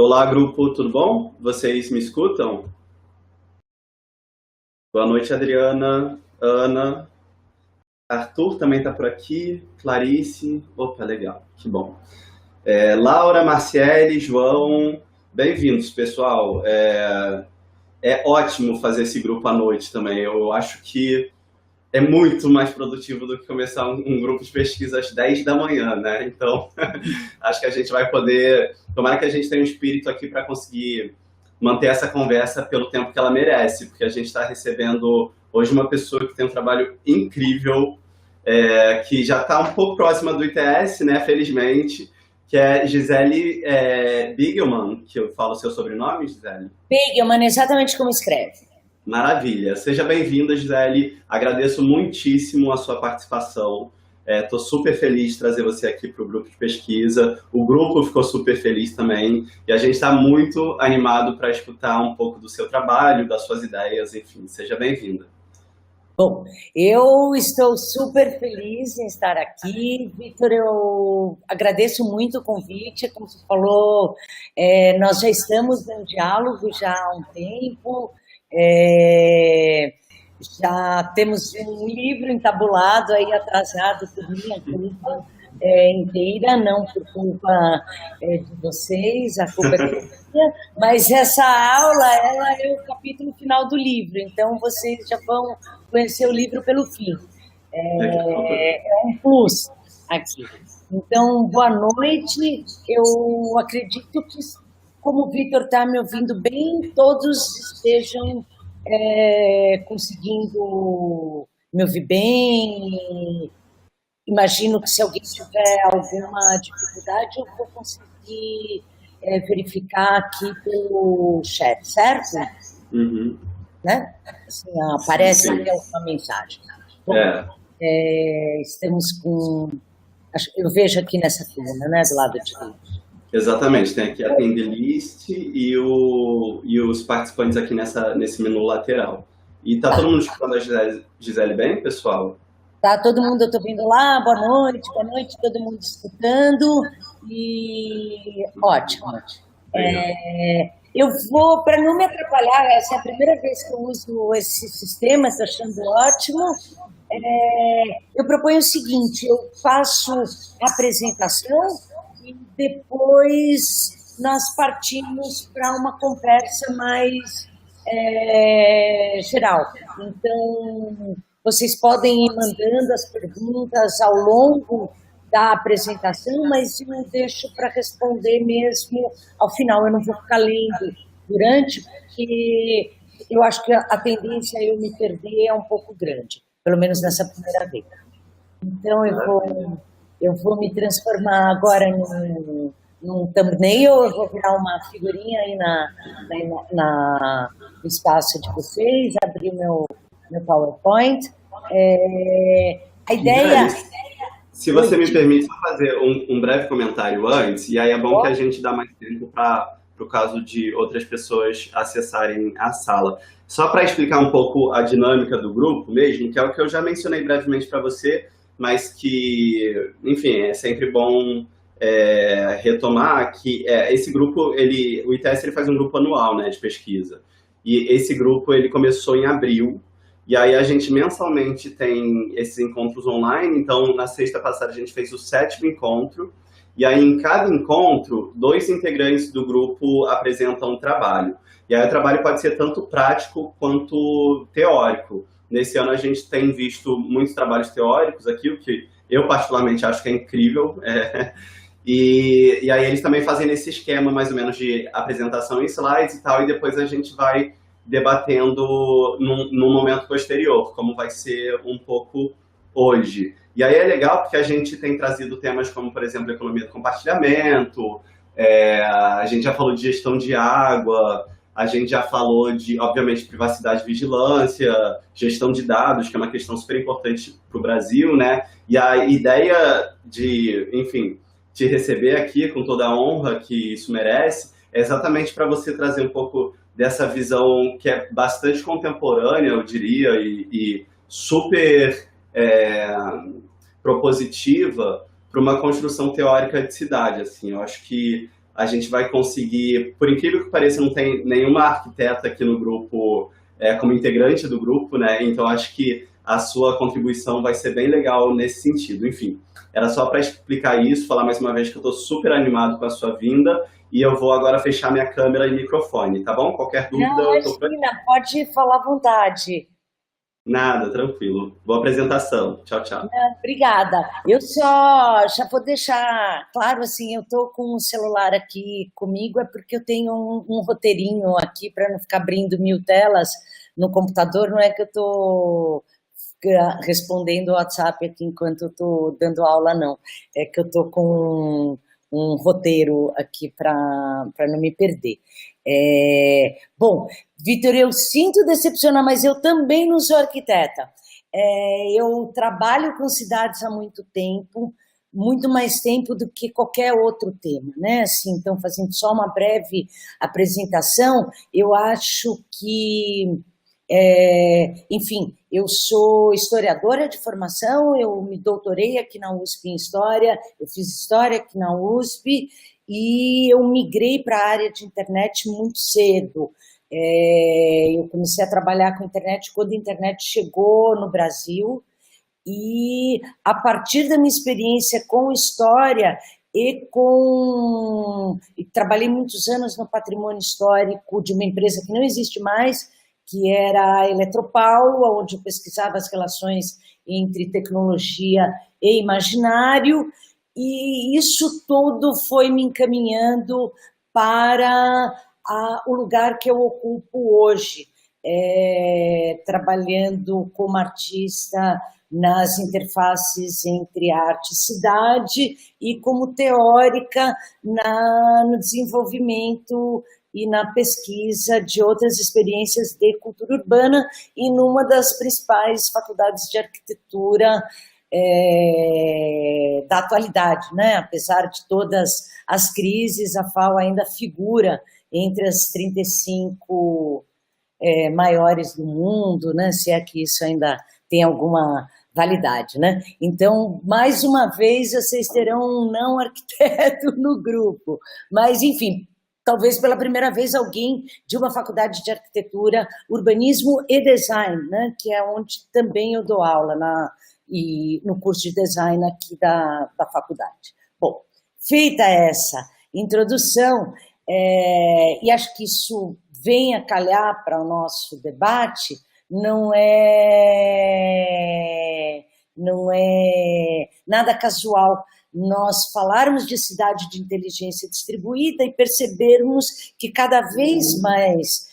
Olá, grupo, tudo bom? Vocês me escutam? Boa noite, Adriana, Ana, Arthur também está por aqui, Clarice, opa, legal, que bom. Laura, Marciele, João, bem-vindos, pessoal. É ótimo fazer esse grupo à noite também, eu acho que é muito mais produtivo do que começar um grupo de pesquisa às 10 da manhã, né? Então, acho que a gente vai poder... Tomara que a gente tenha um espírito aqui para conseguir manter essa conversa pelo tempo que ela merece, porque a gente está recebendo hoje uma pessoa que tem um trabalho incrível, que já está um pouco próxima do ITS, né? Felizmente, que é Gisele Bigelman, que eu falo o seu sobrenome, Gisele? Bigelman, exatamente como escreve. Maravilha. Seja bem-vinda, Gisele. Agradeço muitíssimo a sua participação. Estou super feliz de trazer você aqui para o grupo de pesquisa. O grupo ficou super feliz também. E a gente está muito animado para escutar um pouco do seu trabalho, das suas ideias, enfim. Seja bem-vinda. Bom, eu estou super feliz em estar aqui. Vitor, eu agradeço muito o convite. Como você falou, nós já estamos em diálogo já há um tempo. Já temos um livro entabulado aí, atrasado por minha culpa inteira, não por culpa de vocês, a culpa é minha, mas essa aula ela é o capítulo final do livro, então vocês já vão conhecer o livro pelo fim. É um plus aqui. Então, boa noite. Eu acredito que, como o Vitor está me ouvindo bem, todos estejam conseguindo me ouvir bem. Imagino que se alguém tiver alguma dificuldade, eu vou conseguir verificar aqui pelo chat, certo? Uhum. Né? Assim, aparece sim. Uma mensagem. Bom, estamos com... Eu vejo aqui nessa coluna, né, do lado direito. Exatamente, tem aqui a Tendelist e os participantes aqui nesse menu lateral. E tá todo mundo escutando a Gisele bem, pessoal? Tá todo mundo, eu tô vindo lá, boa noite, todo mundo escutando, e ótimo. Eu vou, para não me atrapalhar, essa é a primeira vez que eu uso esse sistema, estou achando ótimo. Eu proponho o seguinte, eu faço a apresentação, e depois nós partimos para uma conversa mais geral. Então, vocês podem ir mandando as perguntas ao longo da apresentação, mas eu deixo para responder mesmo ao final. Eu não vou ficar lendo durante, porque eu acho que a tendência a eu me perder é um pouco grande, pelo menos nessa primeira vez. Então, eu vou me transformar agora num thumbnail, eu vou virar uma figurinha aí no espaço de vocês, abrir meu PowerPoint. A ideia... Se você me permite só fazer um breve comentário antes, e aí é bom que a gente dá mais tempo para o caso de outras pessoas acessarem a sala. Só para explicar um pouco a dinâmica do grupo mesmo, que é o que eu já mencionei brevemente para você, mas que, enfim, é sempre bom retomar que esse grupo, o ITS ele faz um grupo anual, né, de pesquisa. E esse grupo ele começou em abril, e aí a gente mensalmente tem esses encontros online. Então, na sexta passada a gente fez o 7º encontro, e aí em cada encontro, 2 integrantes do grupo apresentam um trabalho. E aí o trabalho pode ser tanto prático quanto teórico. Nesse ano a gente tem visto muitos trabalhos teóricos aqui, o que eu particularmente acho que é incrível. E aí eles também fazem nesse esquema mais ou menos de apresentação em slides e tal, e depois a gente vai debatendo num momento posterior, como vai ser um pouco hoje. E aí é legal porque a gente tem trazido temas como, por exemplo, economia do compartilhamento, a gente já falou de gestão de água, a gente já falou de, obviamente, privacidade e vigilância, gestão de dados, que é uma questão super importante para o Brasil, né? E a ideia de, enfim, te receber aqui com toda a honra que isso merece, é exatamente para você trazer um pouco dessa visão que é bastante contemporânea, eu diria, e super propositiva para uma construção teórica de cidade. Assim, eu acho que a gente vai conseguir, por incrível que pareça, não tem nenhuma arquiteta aqui no grupo como integrante do grupo, né? Então acho que a sua contribuição vai ser bem legal nesse sentido. Enfim, era só para explicar isso, falar mais uma vez que eu estou super animado com a sua vinda e eu vou agora fechar minha câmera e microfone, tá bom? Qualquer dúvida, Não, eu estou por aqui. imagina, pode falar à vontade. Nada, tranquilo. Boa apresentação. Tchau, tchau. Obrigada. Eu só já vou deixar claro assim, eu estou com o celular aqui comigo, é porque eu tenho um roteirinho aqui para não ficar abrindo 1000 telas no computador, não é que eu estou respondendo o WhatsApp aqui enquanto eu estou dando aula, não. É que eu estou com um roteiro aqui para não me perder. Bom, Vitor, eu sinto decepcionar, mas eu também não sou arquiteta. Eu trabalho com cidades há muito tempo, muito mais tempo do que qualquer outro tema, né? Assim, então, fazendo só uma breve apresentação, eu acho que, enfim, eu sou historiadora de formação, eu me doutorei aqui na USP em História, eu fiz História aqui na USP e eu migrei para a área de internet muito cedo. Eu comecei a trabalhar com internet quando a internet chegou no Brasil e a partir da minha experiência com história e trabalhei muitos anos no patrimônio histórico de uma empresa que não existe mais, que era a Eletropau, onde eu pesquisava as relações entre tecnologia e imaginário, e isso tudo foi me encaminhando para o lugar que eu ocupo hoje, trabalhando como artista nas interfaces entre arte e cidade e como teórica no desenvolvimento e na pesquisa de outras experiências de cultura urbana e numa das principais faculdades de arquitetura da atualidade, né? Apesar de todas as crises, a FAO ainda figura entre as 35 maiores do mundo, né? Se é que isso ainda tem alguma validade, né? Então, mais uma vez, vocês terão um não arquiteto no grupo, mas, enfim, talvez pela primeira vez alguém de uma faculdade de arquitetura, urbanismo e design, né? Que é onde também eu dou aula no curso de design aqui da faculdade. Bom, feita essa introdução, e acho que isso vem a calhar para o nosso debate, não é nada casual nós falarmos de cidade de inteligência distribuída e percebermos que cada vez mais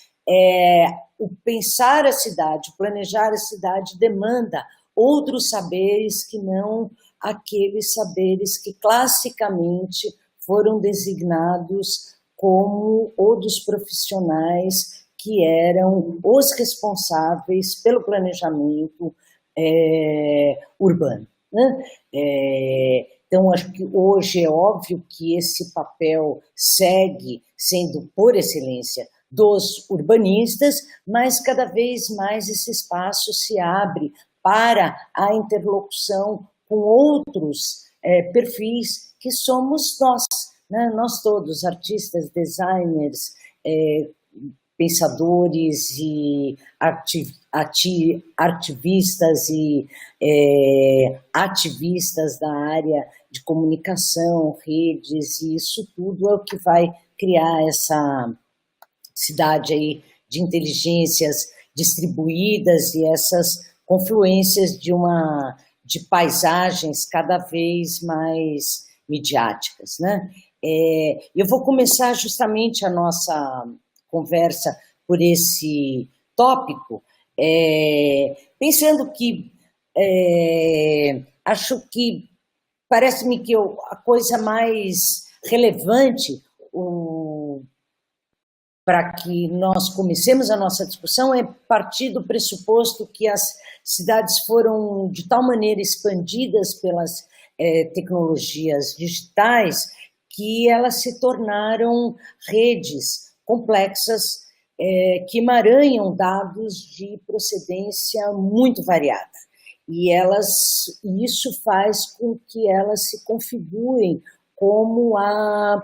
o pensar a cidade, o planejar a cidade demanda outros saberes que não aqueles saberes que classicamente foram designados como o dos profissionais que eram os responsáveis pelo planejamento urbano, né? Então, acho que hoje é óbvio que esse papel segue sendo, por excelência, dos urbanistas, mas cada vez mais esse espaço se abre para a interlocução com outros perfis que somos nós, né? Nós todos, artistas, designers, pensadores e ativistas e ativistas da área de comunicação, redes, e isso tudo é o que vai criar essa cidade aí de inteligências distribuídas e essas confluências de paisagens cada vez mais midiáticas, né? Eu vou começar justamente a nossa conversa por esse tópico, pensando que acho que parece-me que a coisa mais relevante para que nós comecemos a nossa discussão é partir do pressuposto que as cidades foram de tal maneira expandidas pelas tecnologias digitais que elas se tornaram redes complexas que emaranham dados de procedência muito variada. E isso faz com que elas se configurem como a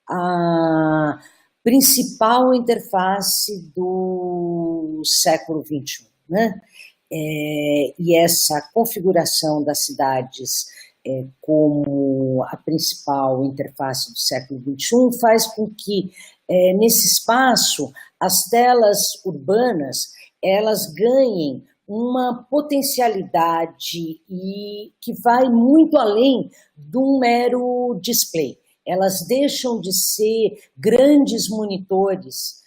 a principal interface do século XXI, né? E essa configuração das cidades como a principal interface do século XXI faz com que, nesse espaço, as telas urbanas elas ganhem uma potencialidade e que vai muito além de um mero display. Elas deixam de ser grandes monitores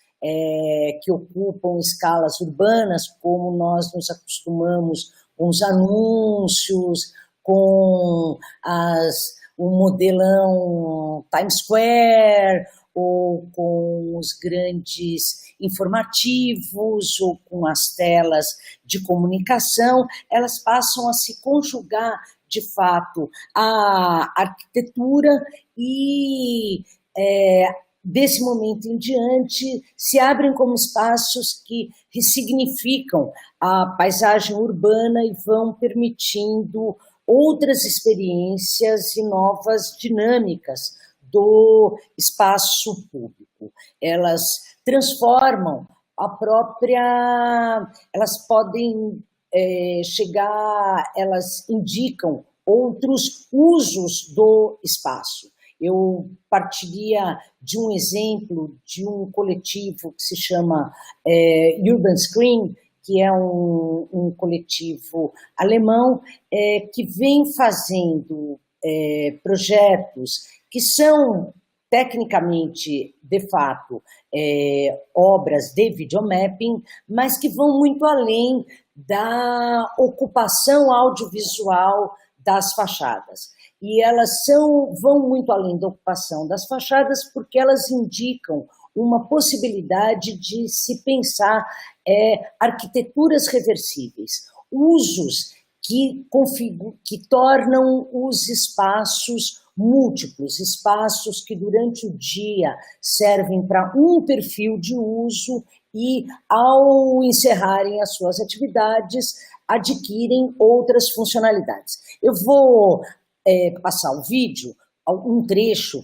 que ocupam escalas urbanas, como nós nos acostumamos com os anúncios, com o modelão Times Square, ou com os grandes informativos, ou com as telas de comunicação, elas passam a se conjugar, de fato, a arquitetura e, desse momento em diante, se abrem como espaços que ressignificam a paisagem urbana e vão permitindo outras experiências e novas dinâmicas do espaço público. Elas transformam a própria... Elas podem chegar... Elas indicam outros usos do espaço. Eu partiria de um exemplo de um coletivo que se chama Urban Screen, que é um coletivo alemão que vem fazendo projetos que são, tecnicamente, de fato, obras de videomapping, mas que vão muito além da ocupação audiovisual das fachadas. E elas vão muito além da ocupação das fachadas porque elas indicam uma possibilidade de se pensar arquiteturas reversíveis, usos que tornam os espaços múltiplos, espaços que durante o dia servem para um perfil de uso e, ao encerrarem as suas atividades, adquirem outras funcionalidades. Eu vou passar o vídeo, um trecho,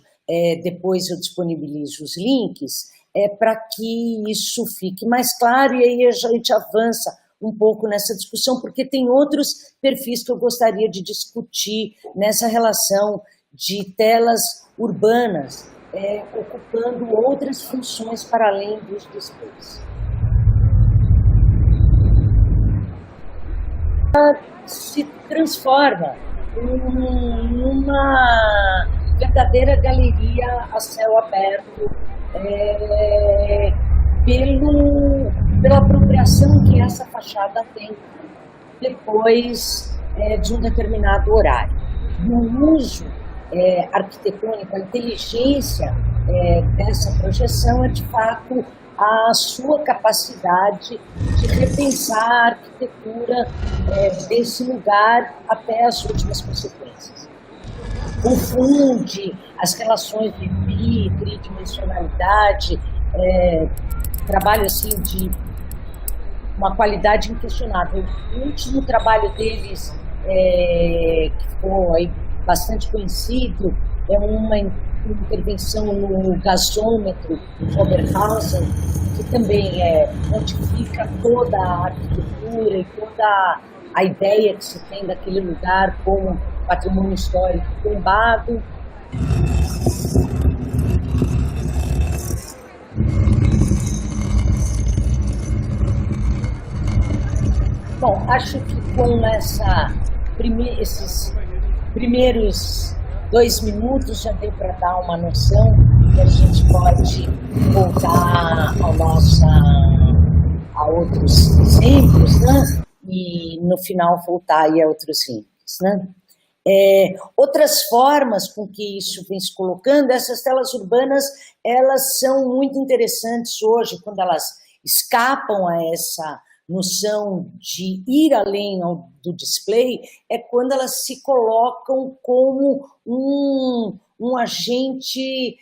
depois eu disponibilizo os links, para que isso fique mais claro e aí a gente avança um pouco nessa discussão, porque tem outros perfis que eu gostaria de discutir nessa relação de telas urbanas, ocupando outras funções para além dos displays. Se transforma numa verdadeira galeria a céu aberto, pela apropriação que essa fachada tem depois de um determinado horário. No uso arquitetônico, a inteligência dessa projeção é, de fato, a sua capacidade de repensar a arquitetura desse lugar até as últimas consequências. Confunde as relações de tridimensionalidade, trabalho assim de uma qualidade inquestionável. O último trabalho deles, que ficou aí bastante conhecido, é uma intervenção no gasômetro Oberhausen, que também modifica toda a arquitetura e toda a ideia que se tem daquele lugar como patrimônio histórico tombado. Bom, acho que com esses primeiros 2 minutos já deu para dar uma noção que a gente pode voltar a outros exemplos, né? E no final voltar a outros links, né? Outras formas com que isso vem se colocando, essas telas urbanas, elas são muito interessantes hoje, quando elas escapam a essa noção de ir além do display, é quando elas se colocam como um agente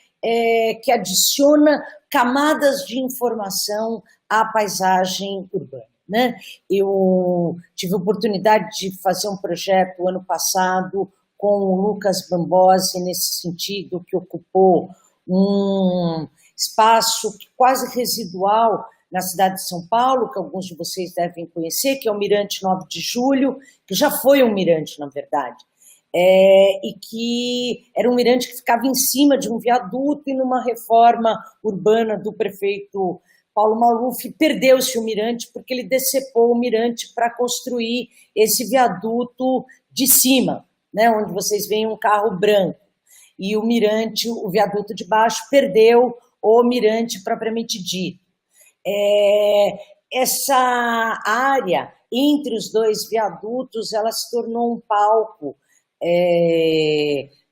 que adiciona camadas de informação à paisagem urbana, né? Eu tive a oportunidade de fazer um projeto ano passado com o Lucas Bambosi, nesse sentido, que ocupou um espaço quase residual na cidade de São Paulo, que alguns de vocês devem conhecer, que é o Mirante 9 de Julho, que já foi um mirante, na verdade, e que era um mirante que ficava em cima de um viaduto, e numa reforma urbana do prefeito Paulo Maluf, perdeu-se o mirante porque ele decepou o mirante para construir esse viaduto de cima, né, onde vocês veem um carro branco. E o mirante, o viaduto de baixo, perdeu o mirante propriamente dito. Essa área entre os dois viadutos, ela se tornou um palco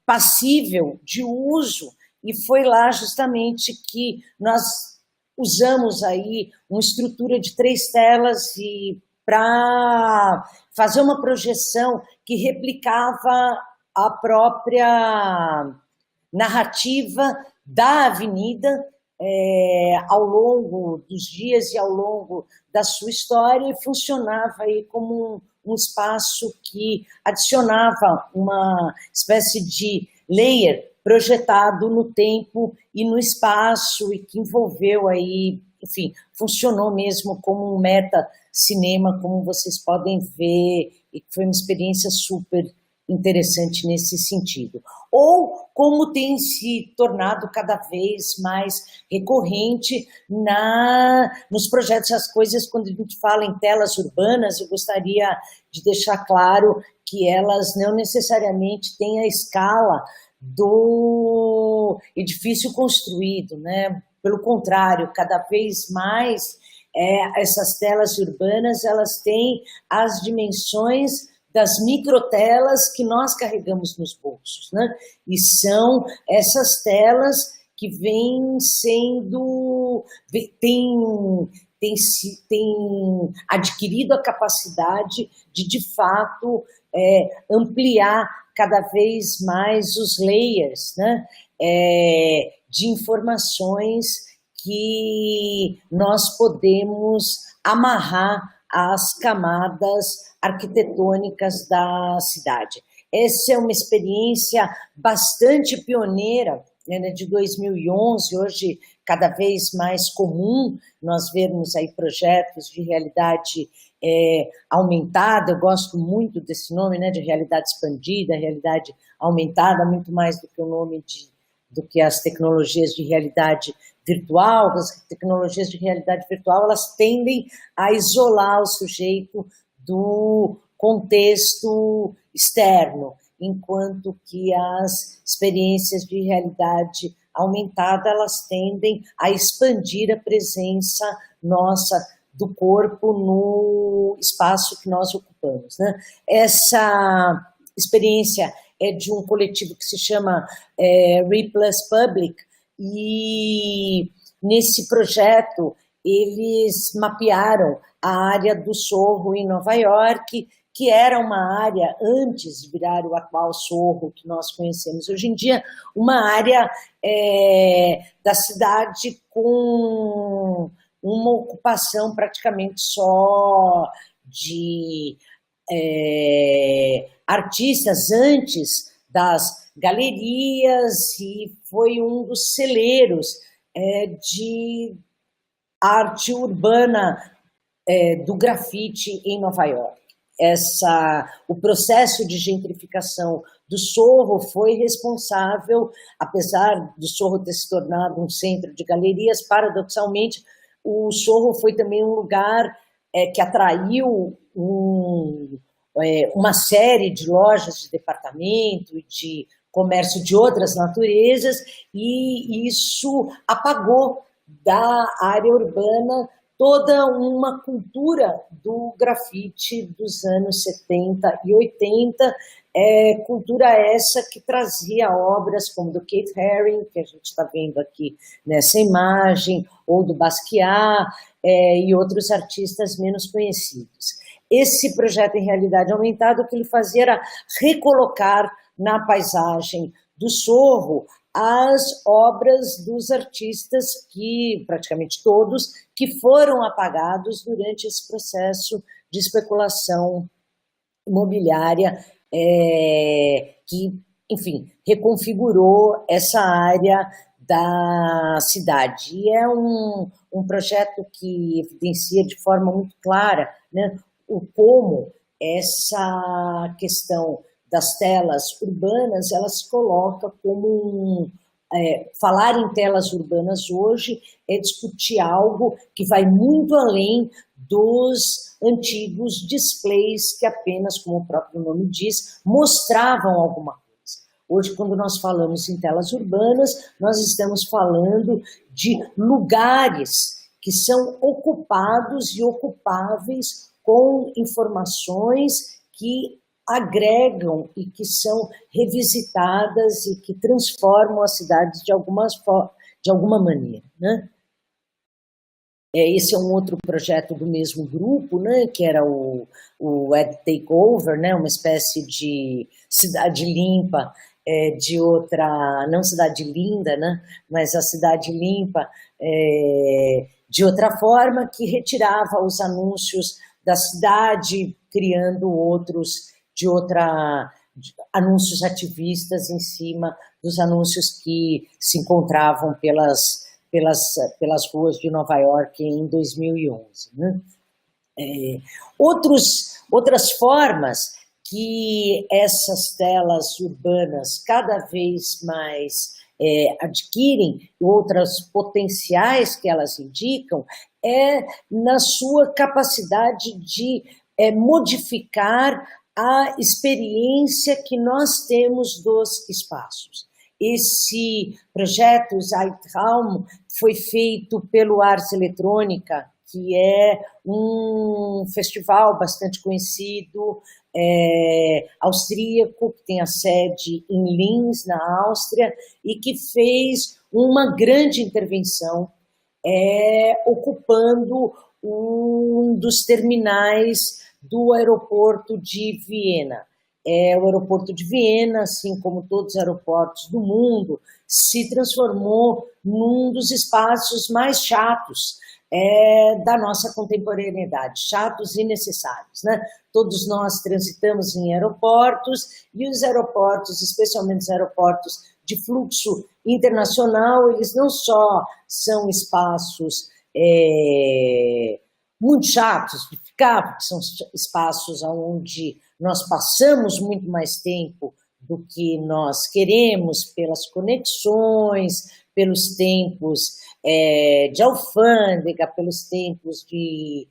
passível de uso, e foi lá justamente que nós usamos aí uma estrutura de 3 telas para fazer uma projeção que replicava a própria narrativa da avenida ao longo dos dias e ao longo da sua história, e funcionava aí como um espaço que adicionava uma espécie de layer projetado no tempo e no espaço, e que envolveu aí, enfim, funcionou mesmo como um meta-cinema, como vocês podem ver, e que foi uma experiência super interessante nesse sentido. Ou como tem se tornado cada vez mais recorrente nos projetos As Coisas, quando a gente fala em telas urbanas, eu gostaria de deixar claro que elas não necessariamente têm a escala do edifício construído, né? Pelo contrário, cada vez mais essas telas urbanas, elas têm as dimensões das microtelas que nós carregamos nos bolsos, né? E são essas telas que vêm sendo, tem adquirido a capacidade de fato, ampliar cada vez mais os layers, né? De informações que nós podemos amarrar às camadas arquitetônicas da cidade. Essa é uma experiência bastante pioneira, né, de 2011, hoje cada vez mais comum nós vermos aí projetos de realidade aumentada. Eu gosto muito desse nome, né, de realidade expandida, realidade aumentada, muito mais do que o nome do que as tecnologias de realidade virtual. As tecnologias de realidade virtual, elas tendem a isolar o sujeito do contexto externo, enquanto que as experiências de realidade aumentada, elas tendem a expandir a presença nossa do corpo no espaço que nós ocupamos, né? Essa experiência é de um coletivo que se chama Replus Public, e nesse projeto eles mapearam a área do Sorro em Nova York, que era uma área, antes de virar o atual Sorro que nós conhecemos hoje em dia, uma área da cidade com uma ocupação praticamente só de artistas antes das galerias, e foi um dos celeiros de arte urbana do grafite em Nova York. O processo de gentrificação do Sorro foi responsável, apesar do Sorro ter se tornado um centro de galerias, paradoxalmente, o Sorro foi também um lugar que atraiu uma série de lojas de departamento e de comércio de outras naturezas, e isso apagou da área urbana toda uma cultura do grafite dos anos 70 e 80, cultura essa que trazia obras como do Keith Haring, que a gente está vendo aqui nessa imagem, ou do Basquiat, e outros artistas menos conhecidos. Esse projeto em realidade aumentada, o que ele fazia era recolocar na paisagem do Sorro as obras dos artistas, que praticamente todos, que foram apagados durante esse processo de especulação imobiliária, que, enfim, reconfigurou essa área da cidade. E é um projeto que evidencia de forma muito clara, né, o como essa questão das telas urbanas, ela se coloca como falar em telas urbanas hoje é discutir algo que vai muito além dos antigos displays que apenas, como o próprio nome diz, mostravam alguma coisa. Hoje, quando nós falamos em telas urbanas, nós estamos falando de lugares que são ocupados e ocupáveis com informações que agregam e que são revisitadas e que transformam a cidade de alguma maneira, né? Esse é um outro projeto do mesmo grupo, né, que era o Ed Takeover, né, uma espécie de cidade limpa, de outra, não cidade linda, né, mas a cidade limpa de outra forma, que retirava os anúncios da cidade, criando outros anúncios ativistas em cima dos anúncios que se encontravam pelas ruas de Nova York em 2011. Né? Outras formas que essas telas urbanas cada vez mais adquirem, outras potenciais que elas indicam, é na sua capacidade de modificar a experiência que nós temos dos espaços. Esse projeto Zeitraum foi feito pelo Ars Eletrônica, que é um festival bastante conhecido, austríaco, que tem a sede em Linz, na Áustria, e que fez uma grande intervenção ocupando um dos terminais do aeroporto de Viena. O aeroporto de Viena, assim como todos os aeroportos do mundo, se transformou num dos espaços mais chatos da nossa contemporaneidade, chatos e necessários, né? Todos nós transitamos em aeroportos, e os aeroportos, especialmente os aeroportos de fluxo internacional, eles não só são espaços muito chatos de ficar, porque são espaços onde nós passamos muito mais tempo do que nós queremos, pelas conexões, pelos tempos de alfândega, pelos tempos de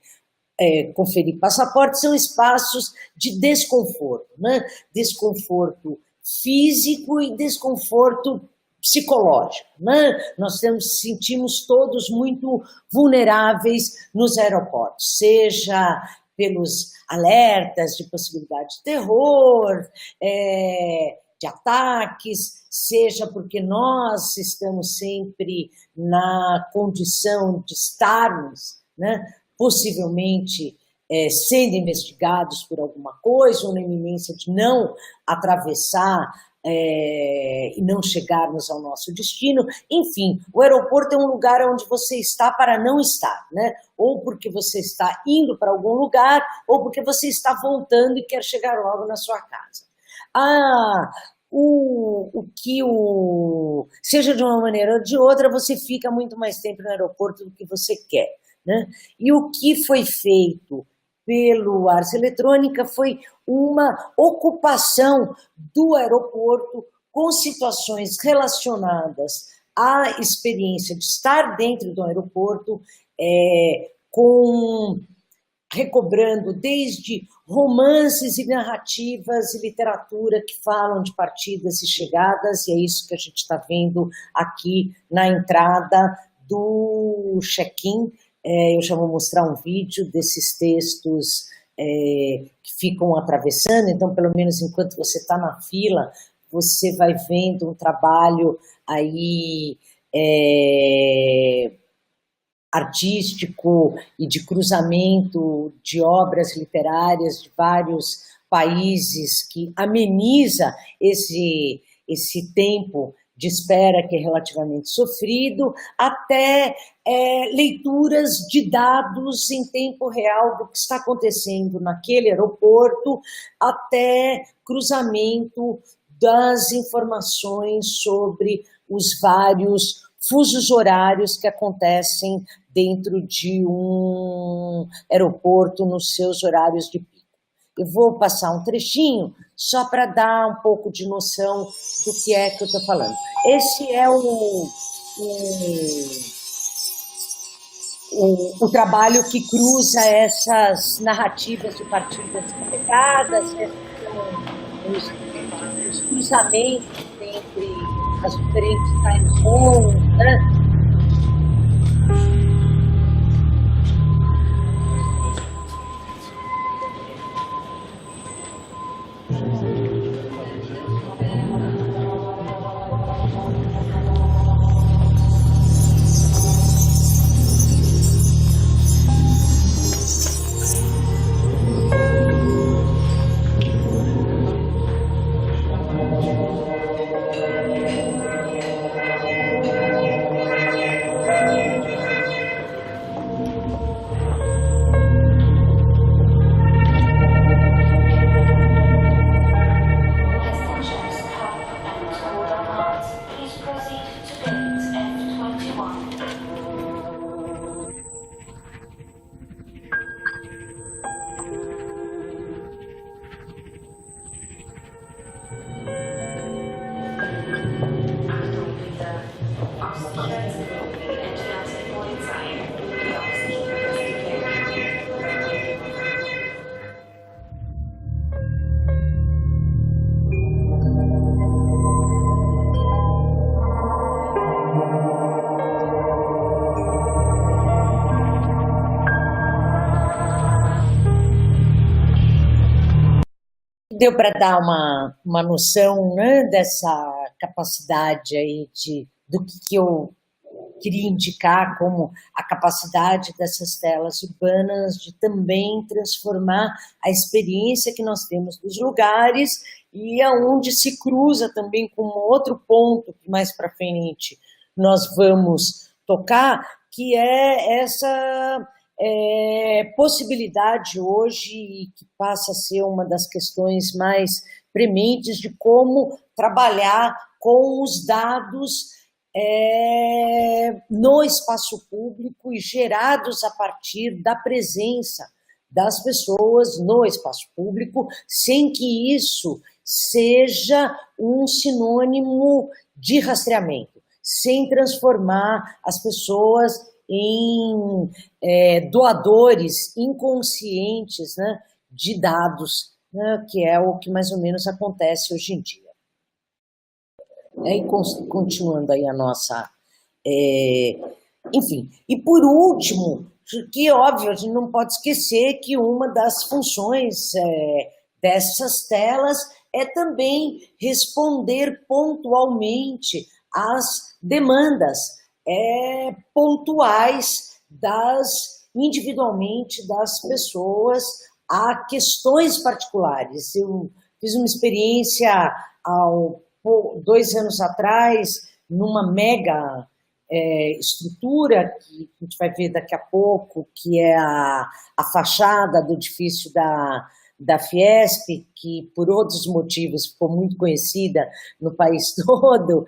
conferir passaporte, são espaços de desconforto, né? Desconforto físico e desconforto psicológico, né? Nós sentimos todos muito vulneráveis nos aeroportos, seja pelos alertas de possibilidade de terror, de ataques, seja porque nós estamos sempre na condição de estarmos, né, possivelmente sendo investigados por alguma coisa, ou na iminência de não atravessar e não chegarmos ao nosso destino. Enfim, o aeroporto é um lugar onde você está para não estar, né? Ou porque você está indo para algum lugar, ou porque você está voltando e quer chegar logo na sua casa. Seja de uma maneira ou de outra, você fica muito mais tempo no aeroporto do que você quer, né? E o que foi feito pelo Ars Eletrônica foi uma ocupação do aeroporto com situações relacionadas à experiência de estar dentro do aeroporto, recobrando desde romances e narrativas e literatura que falam de partidas e chegadas, e é isso que a gente está vendo aqui na entrada do check-in. Eu já vou mostrar um vídeo desses textos que ficam atravessando, então, pelo menos enquanto você está na fila, você vai vendo um trabalho aí artístico e de cruzamento de obras literárias de vários países que ameniza esse tempo de espera que é relativamente sofrido, até leituras de dados em tempo real do que está acontecendo naquele aeroporto, até cruzamento das informações sobre os vários fusos horários que acontecem dentro de um aeroporto nos seus horários de pico. Eu vou passar um trechinho só para dar um pouco de noção do que é que eu estou falando. Esse é o trabalho que cruza essas narrativas de partidas carregadas, os cruzamentos entre as diferentes time zones, né? Deu para dar uma noção, né, dessa capacidade aí do que eu queria indicar como a capacidade dessas telas urbanas de também transformar a experiência que nós temos dos lugares e aonde se cruza também com outro ponto que mais para frente nós vamos tocar, que é essa possibilidade hoje, que passa a ser uma das questões mais prementes, de como trabalhar com os dados no espaço público e gerados a partir da presença das pessoas no espaço público, sem que isso seja um sinônimo de rastreamento, sem transformar as pessoas em doadores inconscientes, né, de dados, né, que é o que mais ou menos acontece hoje em dia. E continuando aí a nossa... enfim, e por último, que óbvio, a gente não pode esquecer que uma das funções dessas telas é também responder pontualmente às demandas pontuais individualmente das pessoas a questões particulares. Eu fiz uma experiência 2 anos atrás numa mega estrutura que a gente vai ver daqui a pouco, que é a fachada do edifício da Fiesp, que por outros motivos ficou muito conhecida no país todo,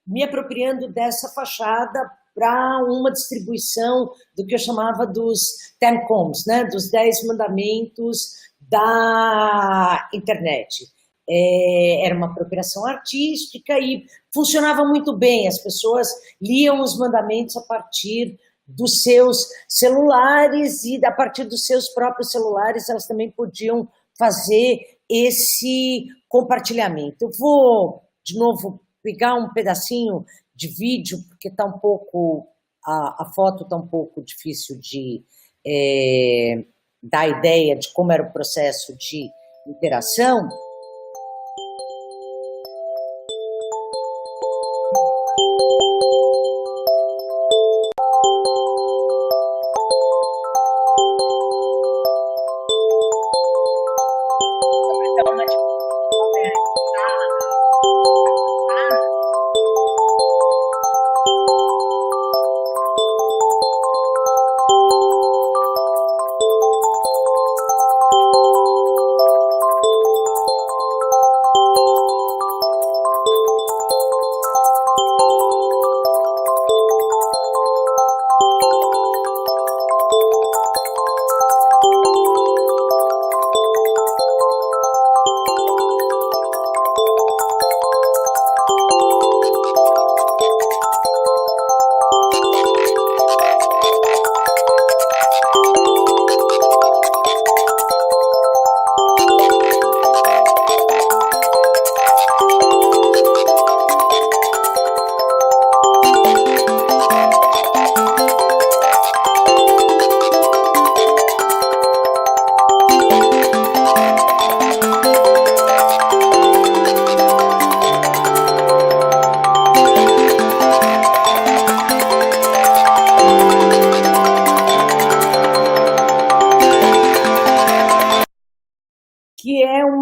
me apropriando dessa fachada para uma distribuição do que eu chamava dos Ten Commandments, né, dos 10 mandamentos da internet. Era uma apropriação artística e funcionava muito bem, as pessoas liam os mandamentos a partir dos seus celulares e a partir dos seus próprios celulares elas também podiam fazer esse compartilhamento. Eu vou, de novo, pegar um pedacinho de vídeo, porque tá um pouco, a foto está um pouco difícil de dar ideia de como era o processo de interação.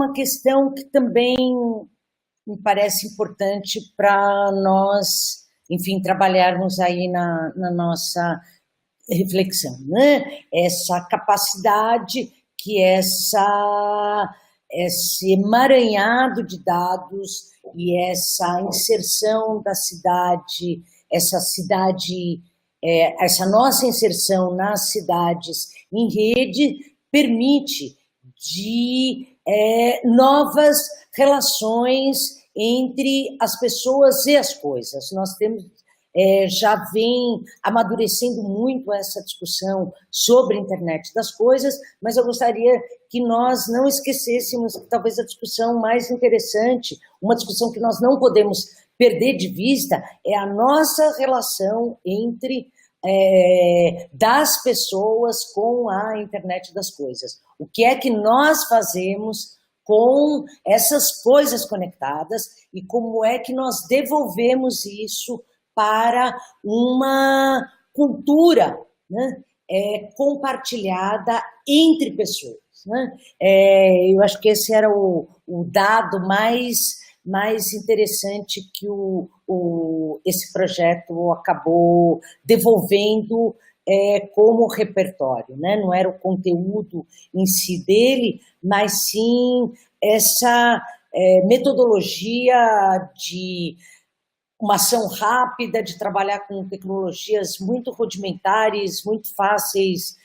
uma questão que também me parece importante para nós, enfim, trabalharmos aí na nossa reflexão, né? Essa capacidade que esse emaranhado de dados e essa inserção da cidade, essa nossa inserção nas cidades em rede permite de novas relações entre as pessoas e as coisas. Nós temos já vem amadurecendo muito essa discussão sobre a internet das coisas, mas eu gostaria que nós não esquecêssemos que talvez a discussão mais interessante, uma discussão que nós não podemos perder de vista, é a nossa relação entre das pessoas com a internet das coisas. O que é que nós fazemos com essas coisas conectadas e como é que nós devolvemos isso para uma cultura, né, compartilhada entre pessoas. Né? Eu acho que esse era o dado mais interessante que esse projeto acabou devolvendo como repertório. Né? Não era o conteúdo em si dele, mas sim essa metodologia de uma ação rápida, de trabalhar com tecnologias muito rudimentares, muito fáceis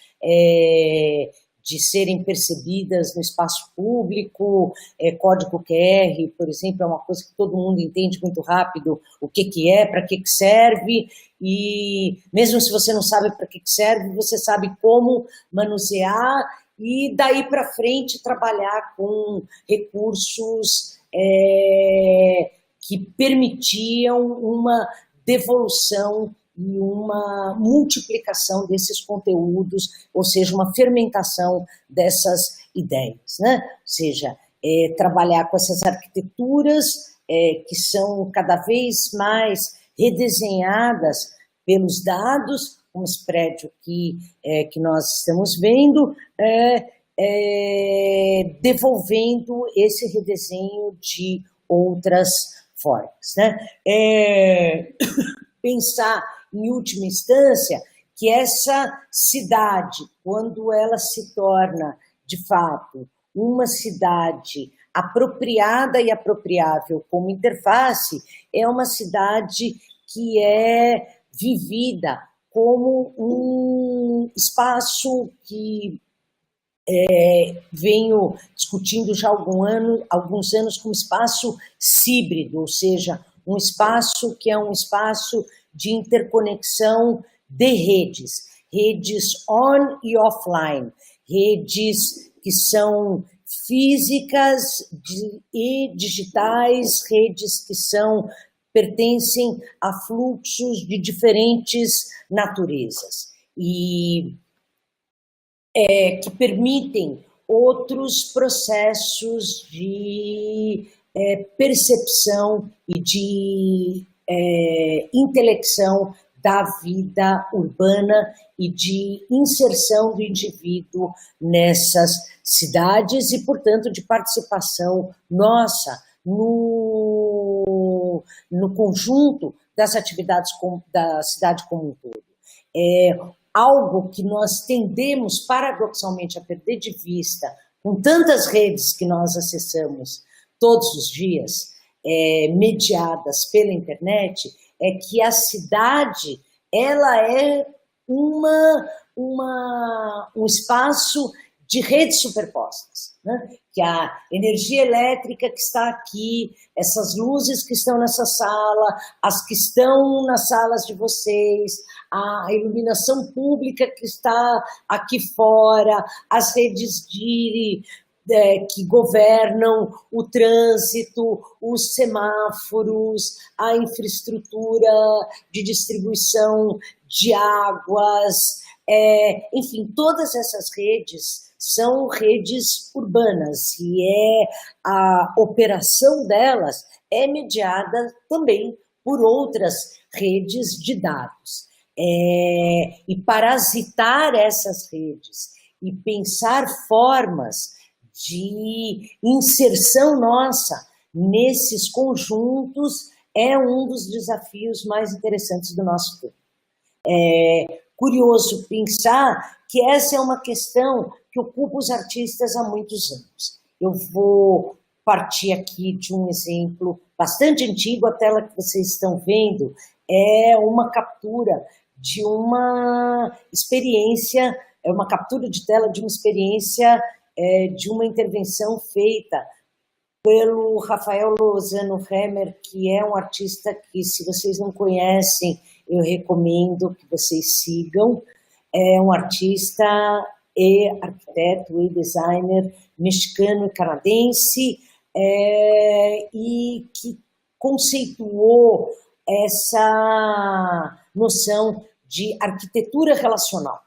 de serem percebidas no espaço público. Código QR, por exemplo, é uma coisa que todo mundo entende muito rápido o que é, para que serve, e mesmo se você não sabe para que serve, você sabe como manusear, e daí para frente trabalhar com recursos que permitiam uma devolução e uma multiplicação desses conteúdos, ou seja, uma fermentação dessas ideias, né? Ou seja, trabalhar com essas arquiteturas que são cada vez mais redesenhadas pelos dados, como esse prédio que nós estamos vendo, devolvendo esse redesenho de outras formas, né? Pensar, em última instância, que essa cidade, quando ela se torna, de fato, uma cidade apropriada e apropriável como interface, é uma cidade que é vivida como um espaço que venho discutindo já há alguns anos como espaço híbrido, ou seja, um espaço que é um espaço de interconexão de redes on e offline, redes que são físicas e digitais, redes que pertencem a fluxos de diferentes naturezas e que permitem outros processos de percepção e de intelecção da vida urbana e de inserção do indivíduo nessas cidades e, portanto, de participação nossa no conjunto das atividades da cidade como um todo. Algo que nós tendemos, paradoxalmente, a perder de vista com tantas redes que nós acessamos todos os dias, mediadas pela internet, é que a cidade ela é um espaço de redes superpostas, né? Que a energia elétrica que está aqui, essas luzes que estão nessa sala, as que estão nas salas de vocês, a iluminação pública que está aqui fora, as redes que governam o trânsito, os semáforos, a infraestrutura de distribuição de águas, enfim, todas essas redes são redes urbanas e a operação delas é mediada também por outras redes de dados. E parasitar essas redes e pensar formas de inserção nossa nesses conjuntos é um dos desafios mais interessantes do nosso tempo. É curioso pensar que essa é uma questão que ocupa os artistas há muitos anos. Eu vou partir aqui de um exemplo bastante antigo, a tela que vocês estão vendo é uma captura de uma experiência, é uma captura de tela de uma experiência de uma intervenção feita pelo Rafael Lozano Hemmer, que é um artista que, se vocês não conhecem, eu recomendo que vocês sigam. É um artista e arquiteto e designer mexicano e canadense, e que conceituou essa noção de arquitetura relacional.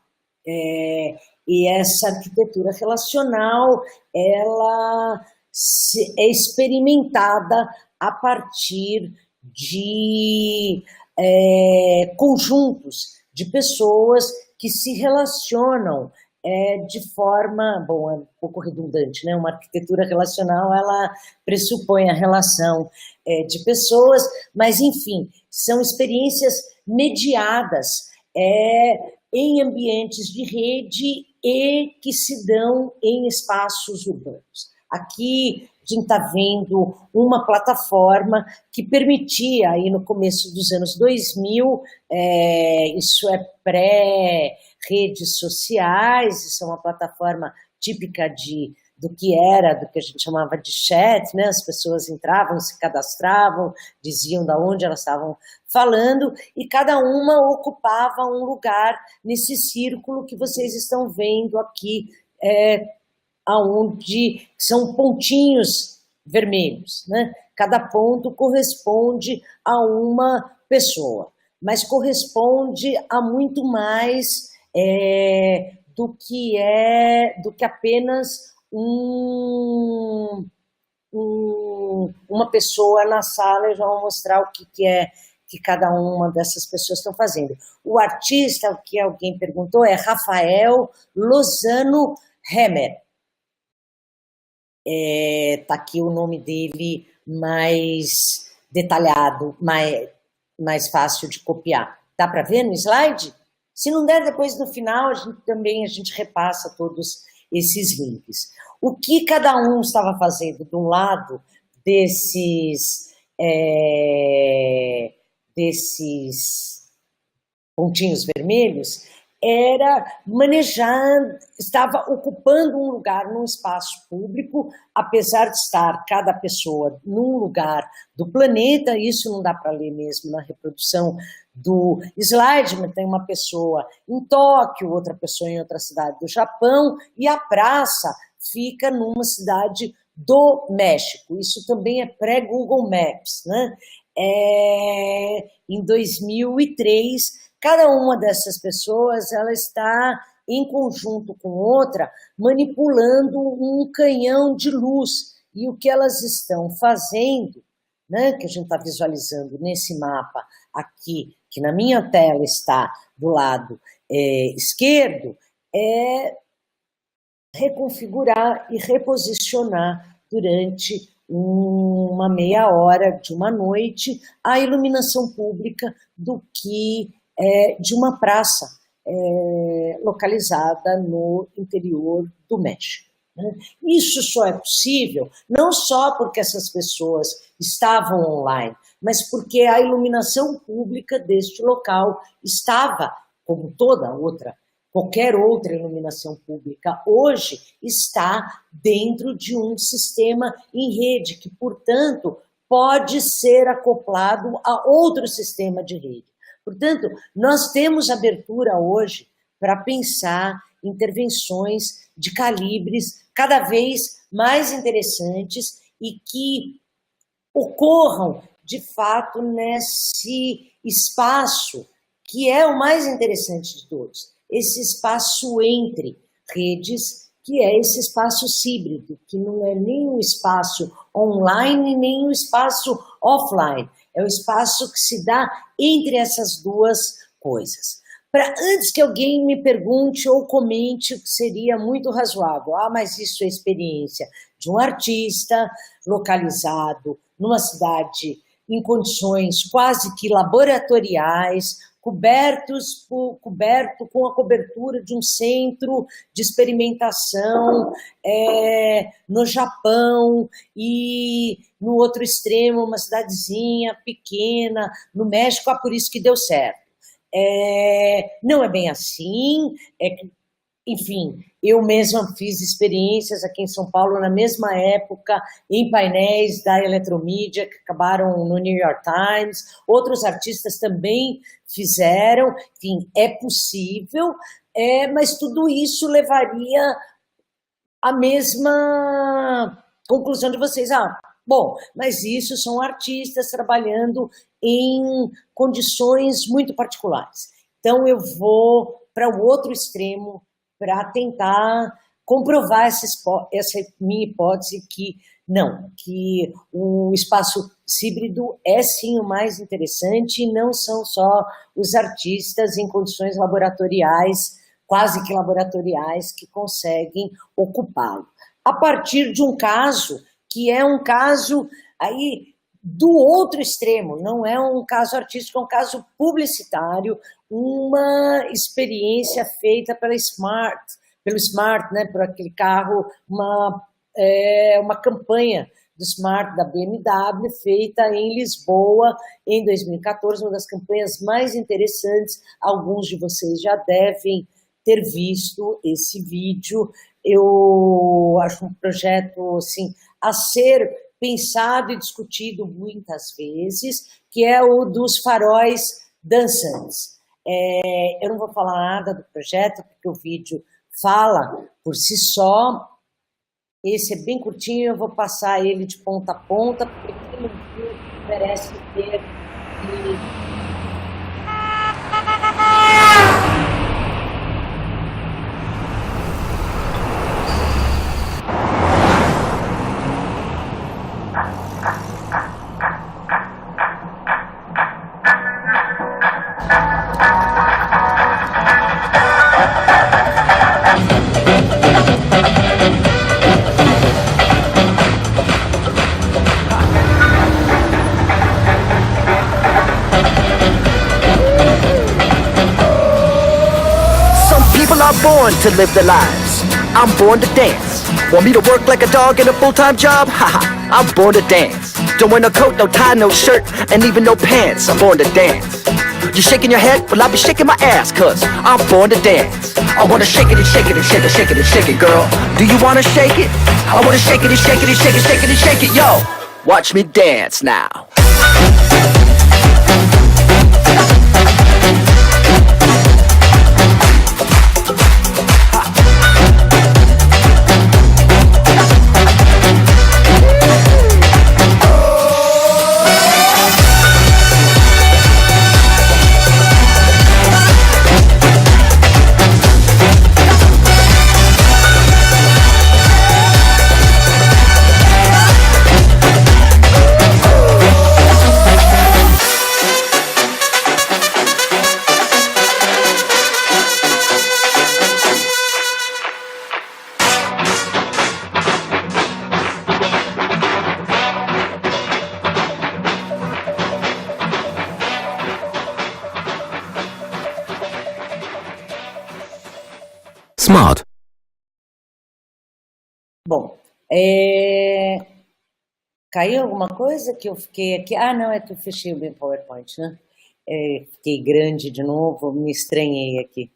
E essa arquitetura relacional, ela é experimentada a partir de conjuntos de pessoas que se relacionam de forma, bom, é um pouco redundante, né? Uma arquitetura relacional, ela pressupõe a relação de pessoas, mas, enfim, são experiências mediadas em ambientes de rede e que se dão em espaços urbanos. Aqui a gente está vendo uma plataforma que permitia, aí no começo dos anos 2000, isso é pré-redes sociais, isso é uma plataforma típica do que a gente chamava de chat, né? As pessoas entravam, se cadastravam, diziam de onde elas estavam falando, e cada uma ocupava um lugar nesse círculo que vocês estão vendo aqui, onde são pontinhos vermelhos, né? Cada ponto corresponde a uma pessoa, mas corresponde a muito mais do que apenas uma pessoa na sala. Eu já vou mostrar o que é que cada uma dessas pessoas estão fazendo. O artista, que alguém perguntou, é Rafael Lozano Hemmer. Tá aqui o nome dele mais detalhado, mais fácil de copiar. Dá para ver no slide? Se não der, depois no final a gente repassa todos esses links. O que cada um estava fazendo de um lado desses pontinhos vermelhos era manejar, estava ocupando um lugar num espaço público, apesar de estar cada pessoa num lugar do planeta. Isso não dá para ler mesmo na reprodução do slide, mas tem uma pessoa em Tóquio, outra pessoa em outra cidade do Japão, e a praça fica numa cidade do México. Isso também é pré-Google Maps, né? Em 2003, cada uma dessas pessoas, ela está em conjunto com outra, manipulando um canhão de luz. E o que elas estão fazendo, né, que a gente está visualizando nesse mapa aqui, que na minha tela está do lado esquerdo, é reconfigurar e reposicionar durante uma meia hora de uma noite a iluminação pública de uma praça localizada no interior do México. Né? Isso só é possível não só porque essas pessoas estavam online, mas porque a iluminação pública deste local estava, como qualquer outra iluminação pública hoje, está dentro de um sistema em rede, que, portanto, pode ser acoplado a outro sistema de rede. Portanto, nós temos abertura hoje para pensar intervenções de calibres cada vez mais interessantes e que ocorram, de fato, nesse espaço que é o mais interessante de todos, esse espaço entre redes, que é esse espaço híbrido, que não é nem um espaço online, nem um espaço offline. É o espaço que se dá entre essas duas coisas. antes que alguém me pergunte ou comente o que seria muito razoável. Ah, mas isso é experiência de um artista localizado numa cidade em condições quase que laboratoriais, coberto com a cobertura de um centro de experimentação no Japão, e no outro extremo uma cidadezinha pequena no México, por isso que deu certo. Não é bem assim, enfim, eu mesma fiz experiências aqui em São Paulo na mesma época, em painéis da Eletromídia, que acabaram no New York Times, outros artistas também fizeram, enfim, é possível, mas tudo isso levaria à mesma conclusão de vocês. Bom, mas isso são artistas trabalhando em condições muito particulares. Então, eu vou para o outro extremo para tentar comprovar essa minha hipótese que não, que o espaço híbrido é sim o mais interessante e não são só os artistas em condições laboratoriais, quase que laboratoriais, que conseguem ocupá-lo. A partir de um caso que é um caso aí do outro extremo, não é um caso artístico, é um caso publicitário, uma experiência feita pelo Smart, né, por aquele carro, uma campanha do Smart da BMW feita em Lisboa em 2014, uma das campanhas mais interessantes. Alguns de vocês já devem ter visto esse vídeo. Eu acho um projeto assim, a ser pensado e discutido muitas vezes, que é o dos faróis dançantes. Eu não vou falar nada do projeto, porque o vídeo fala por si só. Esse é bem curtinho, eu vou passar ele de ponta a ponta, porque quem não viu merece ter. Born to live their lives. I'm born to dance. Want me to work like a dog in a full-time job? Haha, I'm born to dance. Don't wear no coat, no tie, no shirt, and even no pants. I'm born to dance. You shaking your head? Well, I'll be shaking my ass, cause I'm born to dance. I wanna shake it and shake it and shake it, shake it and shake it, girl. Do you wanna shake it? I wanna shake it and shake it and shake it, shake it and shake it, yo. Watch me dance now. Smart. Bom, caiu alguma coisa que eu fiquei aqui? Não, é que eu fechei o meu PowerPoint, né? Fiquei grande de novo, me estranhei aqui.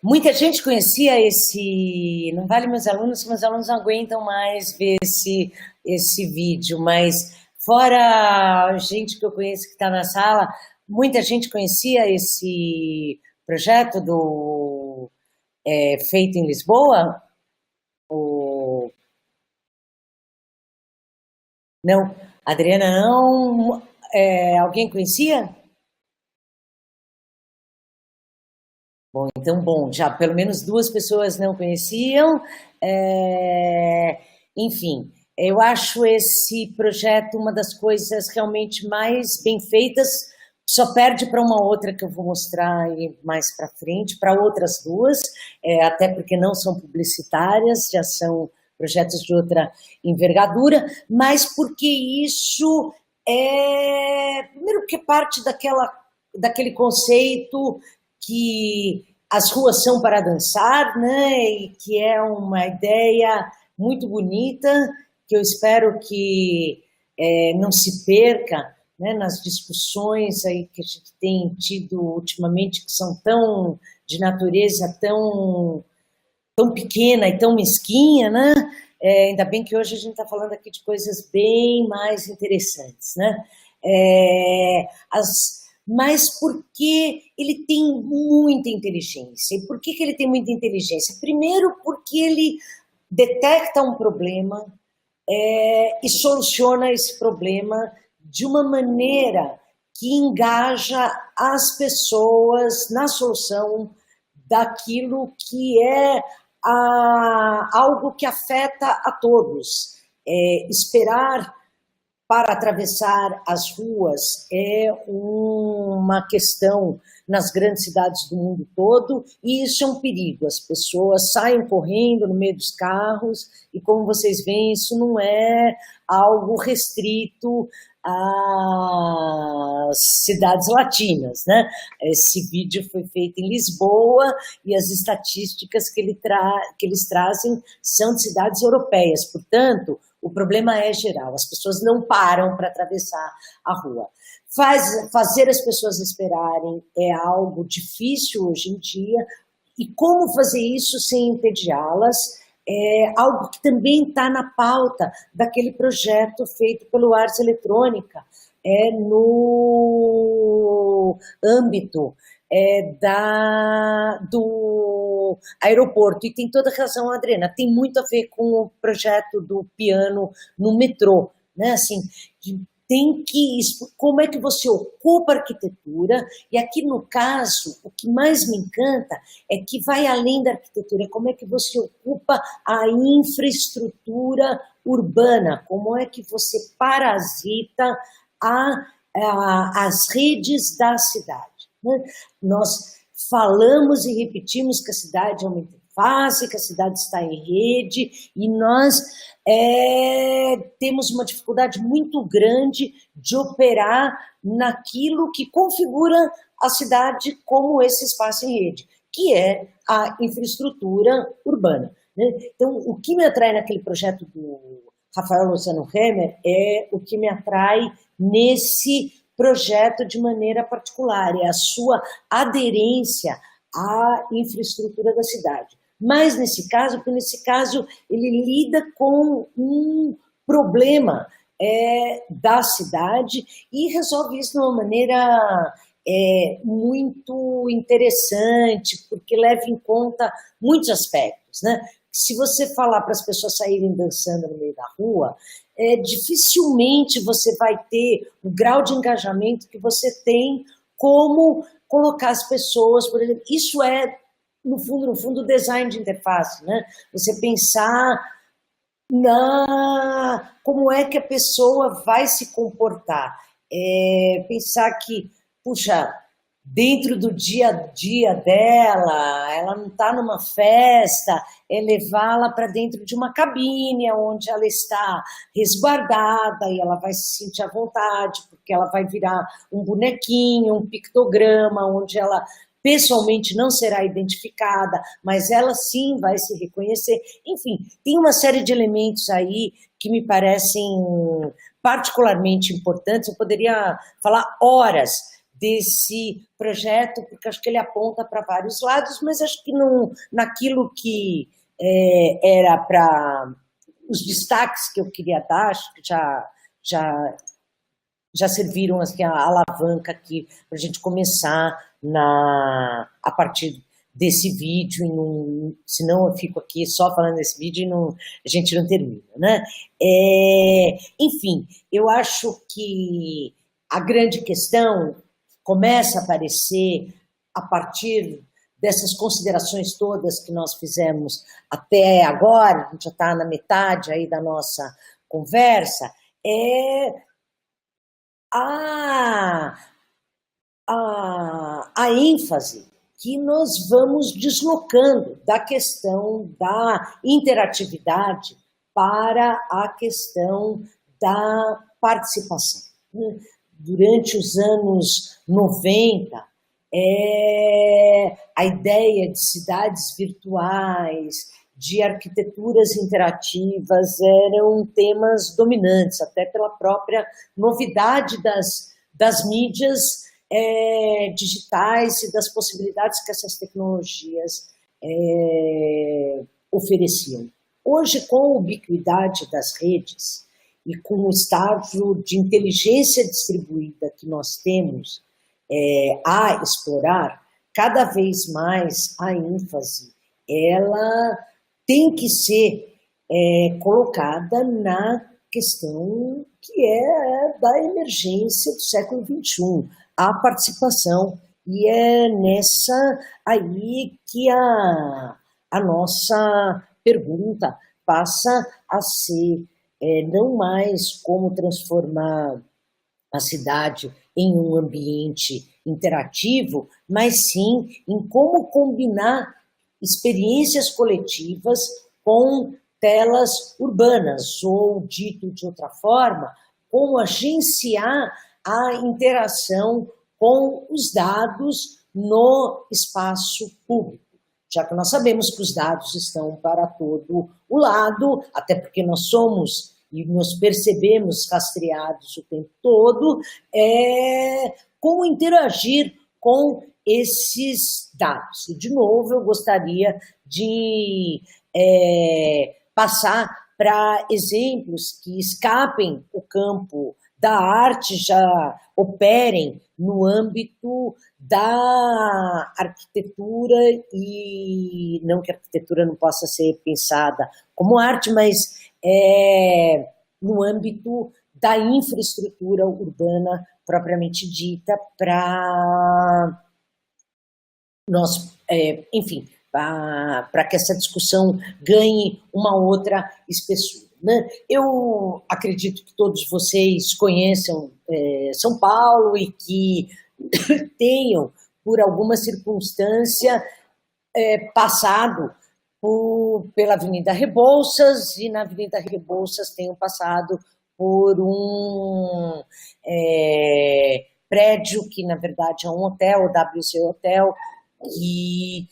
Muita gente conhecia esse... Não vale meus alunos não aguentam mais ver esse vídeo, mas fora a gente que eu conheço que está na sala, muita gente conhecia esse projeto feito em Lisboa? Não, Adriana não. Alguém conhecia? Bom, então, já pelo menos 2 pessoas não conheciam. Enfim, eu acho esse projeto uma das coisas realmente mais bem feitas, Só perde para uma outra que eu vou mostrar aí mais para frente, para outras duas, até porque não são publicitárias, já são projetos de outra envergadura, mas porque isso primeiro que parte daquele conceito que as ruas são para dançar, né? E que é uma ideia muito bonita, que eu espero que não se perca, né, nas discussões aí que a gente tem tido ultimamente, que são tão de natureza tão pequena e tão mesquinha, né? Ainda bem que hoje a gente está falando aqui de coisas bem mais interessantes, né? Mas porque ele tem muita inteligência. E por que ele tem muita inteligência? Primeiro, porque ele detecta um problema e soluciona esse problema de uma maneira que engaja as pessoas na solução daquilo que é algo que afeta a todos. Esperar para atravessar as ruas é uma questão nas grandes cidades do mundo todo, e isso é um perigo. As pessoas saem correndo no meio dos carros, e como vocês veem, isso não é algo restrito às cidades latinas, né? Esse vídeo foi feito em Lisboa, e as estatísticas que eles trazem são de cidades europeias. Portanto, o problema é geral, as pessoas não param para atravessar a rua. Fazer as pessoas esperarem é algo difícil hoje em dia, e como fazer isso sem entediá-las é algo que também está na pauta daquele projeto feito pelo Ars Eletrônica, no âmbito do aeroporto. E tem toda razão, Adriana, tem muito a ver com o projeto do piano no metrô, né? Assim, tem que, como é que você ocupa a arquitetura, e aqui no caso, o que mais me encanta é que vai além da arquitetura, como é que você ocupa a infraestrutura urbana, como é que você parasita as redes da cidade. Né? Nós falamos e repetimos que a cidade é uma interface, que a cidade está em rede, e nós temos uma dificuldade muito grande de operar naquilo que configura a cidade como esse espaço em rede, que é a infraestrutura urbana. Né? Então, o que me atrai naquele projeto do Rafael Lozano Hemmer é o que me atrai nesse projeto de maneira particular, é a sua aderência à infraestrutura da cidade. Mas nesse caso, porque nesse caso ele lida com um problema da cidade e resolve isso de uma maneira muito interessante, porque leva em conta muitos aspectos, né? Se você falar para as pessoas saírem dançando no meio da rua, dificilmente você vai ter o grau de engajamento que você tem como colocar as pessoas, por exemplo, isso no fundo, design de interface, né? Você pensar como é que a pessoa vai se comportar. Pensar que, puxa, dentro do dia a dia dela, ela não está numa festa, levá-la para dentro de uma cabine onde ela está resguardada e ela vai se sentir à vontade, porque ela vai virar um bonequinho, um pictograma, onde ela pessoalmente não será identificada, mas ela sim vai se reconhecer. Enfim, tem uma série de elementos aí que me parecem particularmente importantes. Eu poderia falar horas desse projeto, porque acho que ele aponta para vários lados, mas acho que naquilo que era para os destaques que eu queria dar, acho que já serviram assim, a alavanca aqui para a gente começar a partir desse vídeo, senão eu fico aqui só falando desse vídeo e a gente não termina, né? Enfim, eu acho que a grande questão começa a aparecer a partir dessas considerações todas que nós fizemos até agora, a gente já está na metade aí da nossa conversa, a ênfase que nós vamos deslocando da questão da interatividade para a questão da participação. Durante os anos 90, a ideia de cidades virtuais, de arquiteturas interativas eram temas dominantes, até pela própria novidade das mídias digitais e das possibilidades que essas tecnologias ofereciam. Hoje, com a ubiquidade das redes e com o estágio de inteligência distribuída que nós temos a explorar, cada vez mais a ênfase ela tem que ser colocada na questão que é da emergência do século XXI, a participação. E é nessa aí que a nossa pergunta passa a ser não mais como transformar a cidade em um ambiente interativo, mas sim em como combinar experiências coletivas com telas urbanas, ou, dito de outra forma, como agenciar a interação com os dados no espaço público, já que nós sabemos que os dados estão para todo o lado, até porque nós somos e nos percebemos rastreados o tempo todo, como interagir com esses dados. E, de novo, eu gostaria de passar para exemplos que escapem o campo da arte, já operem no âmbito da arquitetura, e não que a arquitetura não possa ser pensada como arte, mas no âmbito da infraestrutura urbana propriamente dita, para nós, enfim, para que essa discussão ganhe uma outra espessura, né? Eu acredito que todos vocês conheçam São Paulo e que tenham, por alguma circunstância, passado pela Avenida Rebouças, e na Avenida Rebouças tenham passado por um prédio que, na verdade, é um hotel, o WC Hotel, que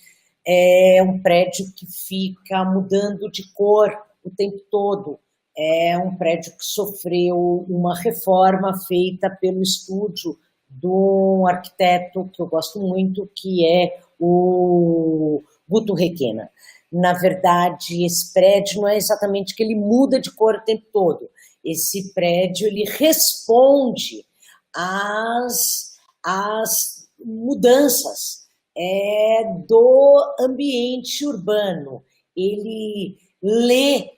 é um prédio que fica mudando de cor o tempo todo. É um prédio que sofreu uma reforma feita pelo estúdio de um arquiteto que eu gosto muito, que é o Guto Requena. Na verdade, esse prédio não é exatamente que ele muda de cor o tempo todo. Esse prédio ele responde às mudanças do ambiente urbano. Ele lê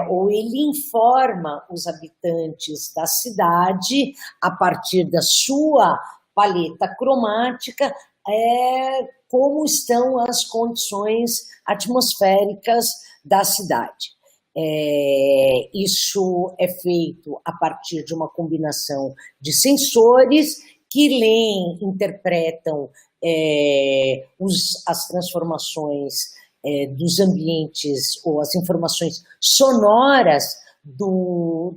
ou ele informa os habitantes da cidade, a partir da sua paleta cromática, como estão as condições atmosféricas da cidade. Isso é feito a partir de uma combinação de sensores que leem, interpretam as transformações dos ambientes, ou as informações sonoras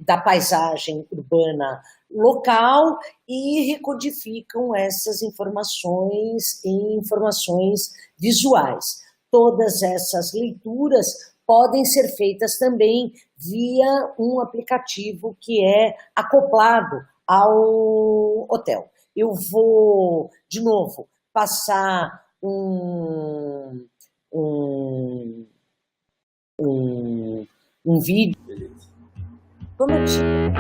da paisagem urbana local, e recodificam essas informações em informações visuais. Todas essas leituras podem ser feitas também via um aplicativo que é acoplado ao hotel. Eu vou, de novo, passar um vídeo. Como eu tinha.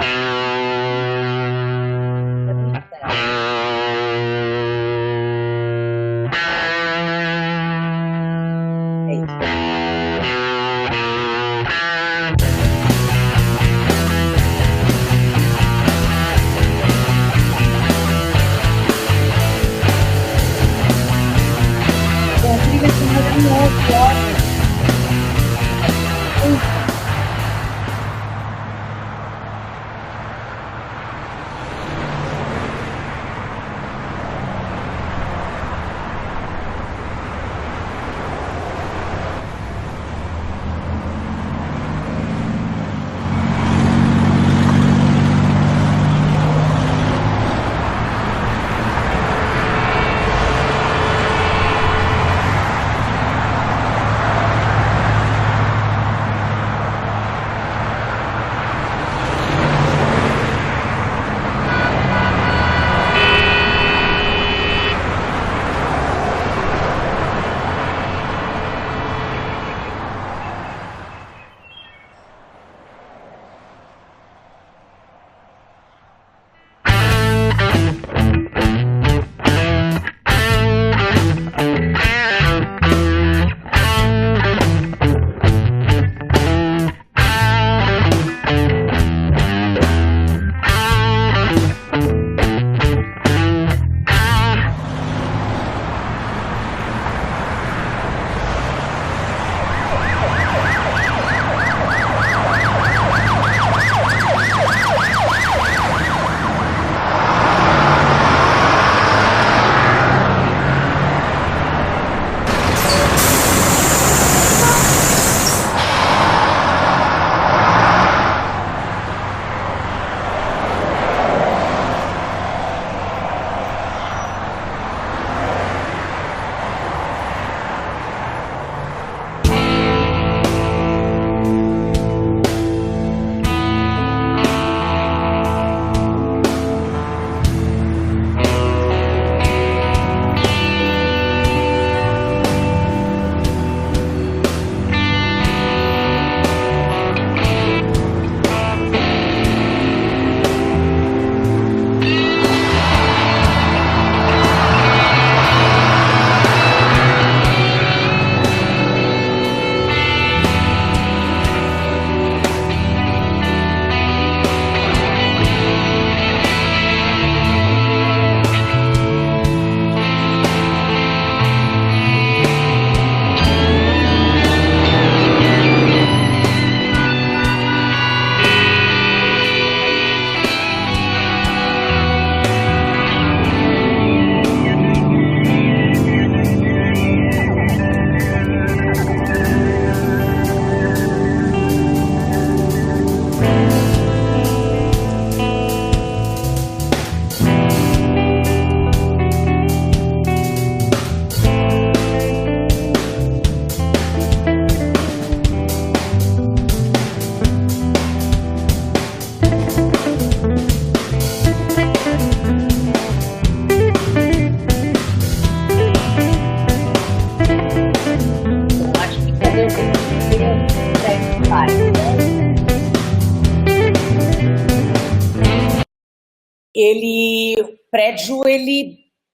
o prédio,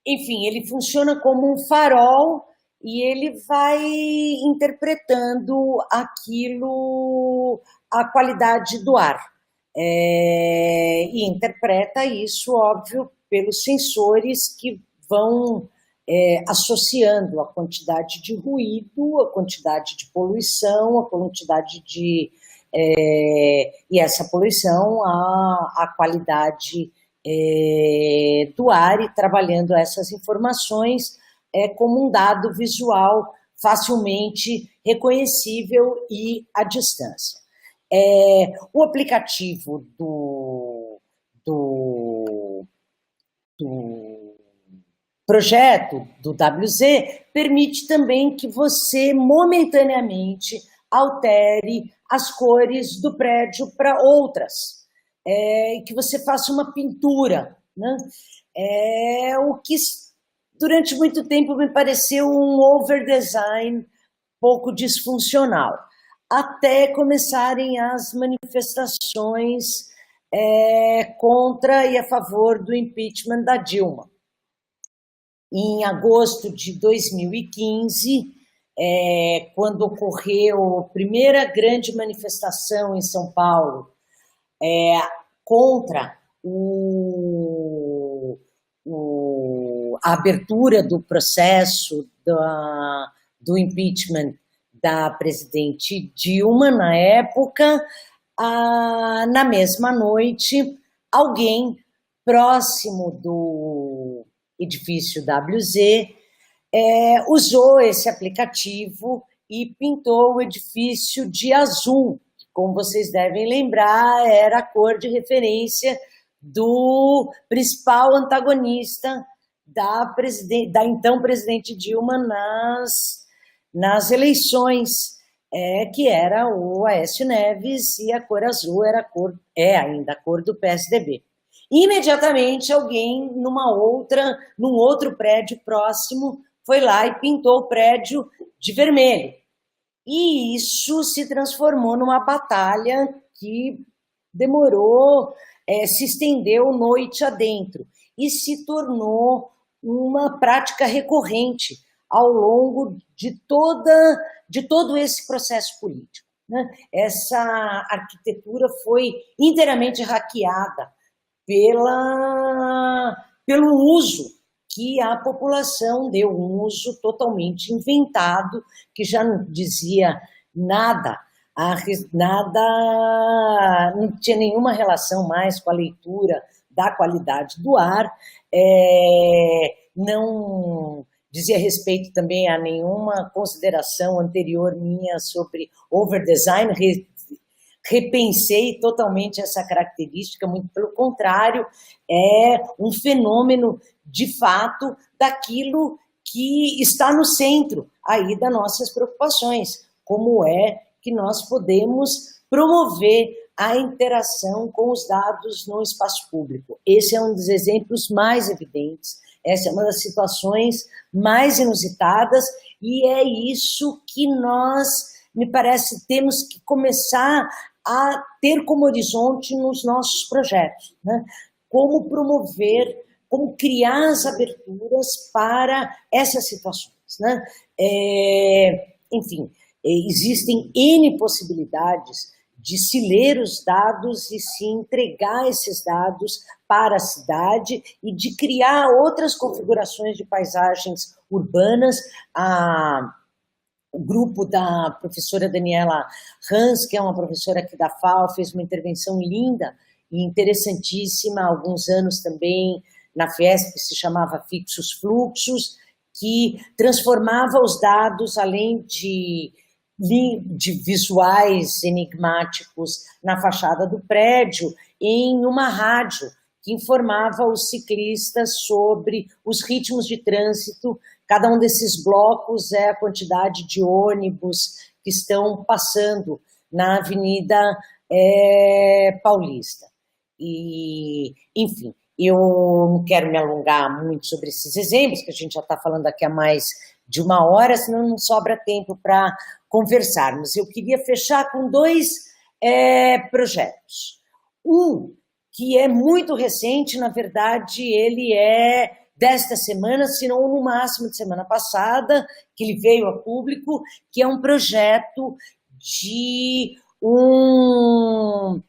enfim, ele funciona como um farol e ele vai interpretando aquilo, a qualidade do ar. E interpreta isso, óbvio, pelos sensores que vão associando a quantidade de ruído, a quantidade de poluição, a quantidade de... e essa poluição, a qualidade do ar, e trabalhando essas informações como um dado visual facilmente reconhecível e à distância. O aplicativo do projeto do WZ permite também que você momentaneamente altere as cores do prédio para outras, e que você faça uma pintura, né? O que durante muito tempo me pareceu um overdesign pouco disfuncional, até começarem as manifestações contra e a favor do impeachment da Dilma. Em agosto de 2015, quando ocorreu a primeira grande manifestação em São Paulo contra a abertura do processo do impeachment da presidente Dilma, na época, na mesma noite, alguém próximo do edifício WZ usou esse aplicativo e pintou o edifício de azul. Como vocês devem lembrar, era a cor de referência do principal antagonista da então presidente Dilma nas eleições, que era o Aécio Neves, e a cor azul era ainda a cor do PSDB. Imediatamente alguém num outro prédio próximo foi lá e pintou o prédio de vermelho. E isso se transformou numa batalha que demorou, se estendeu noite adentro e se tornou uma prática recorrente ao longo de todo esse processo político, né? Essa arquitetura foi inteiramente hackeada pelo uso que a população deu, um uso totalmente inventado, que já não dizia nada, não tinha nenhuma relação mais com a leitura da qualidade do ar, não dizia respeito também a nenhuma consideração anterior minha sobre overdesign. Repensei totalmente essa característica, muito pelo contrário, é um fenômeno, de fato, daquilo que está no centro aí das nossas preocupações, como é que nós podemos promover a interação com os dados no espaço público. Esse é um dos exemplos mais evidentes, essa é uma das situações mais inusitadas, e é isso que nós, me parece, temos que começar a ter como horizonte nos nossos projetos, né? Como promover, como criar as aberturas para essas situações, né? Enfim, existem N possibilidades de se ler os dados e se entregar esses dados para a cidade e de criar outras configurações de paisagens urbanas. O grupo da professora Daniela Hans, que é uma professora aqui da FAO, fez uma intervenção linda e interessantíssima há alguns anos também na Fiesp, se chamava Fixos Fluxos, que transformava os dados, além de visuais enigmáticos na fachada do prédio, em uma rádio que informava os ciclistas sobre os ritmos de trânsito. Cada um desses blocos é a quantidade de ônibus que estão passando na Avenida Paulista. E, enfim, eu não quero me alongar muito sobre esses exemplos, que a gente já está falando aqui há mais de uma hora, senão não sobra tempo para conversarmos. Eu queria fechar com dois projetos. Um que é muito recente, na verdade, ele é desta semana, se não no máximo de semana passada, que ele veio a público, que é um projeto de um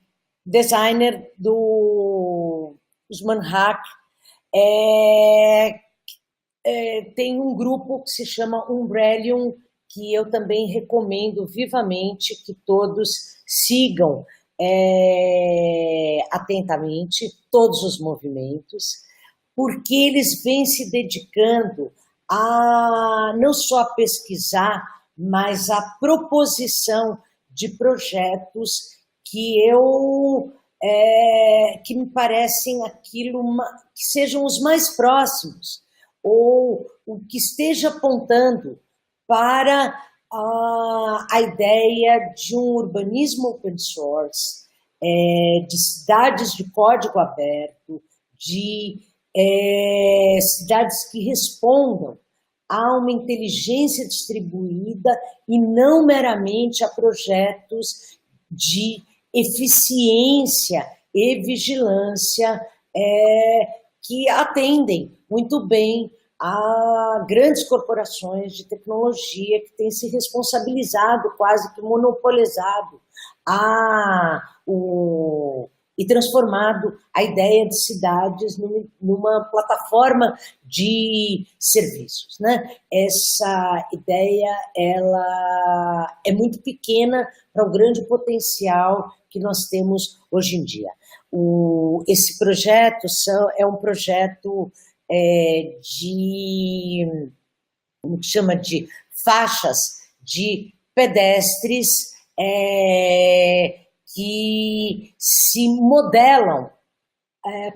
designer do Usman Haque. Tem um grupo que se chama Umbrellium, que eu também recomendo vivamente que todos sigam atentamente todos os movimentos, porque eles vêm se dedicando a não só a pesquisar, mas a proposição de projetos que me parecem que sejam os mais próximos, ou o que esteja apontando para a ideia de um urbanismo open source, de cidades de código aberto, de cidades que respondam a uma inteligência distribuída e não meramente a projetos de eficiência e vigilância que atendem muito bem a grandes corporações de tecnologia que têm se responsabilizado, quase que monopolizado, e transformado a ideia de cidades numa plataforma de serviços, né? Essa ideia ela é muito pequena para o grande potencial que nós temos hoje em dia. Esse projeto é um projeto como chama, de faixas de pedestres que se modelam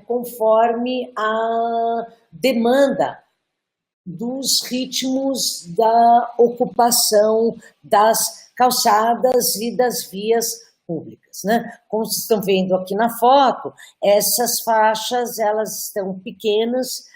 conforme a demanda dos ritmos da ocupação das calçadas e das vias públicas, né? Como vocês estão vendo aqui na foto, essas faixas elas estão pequenas.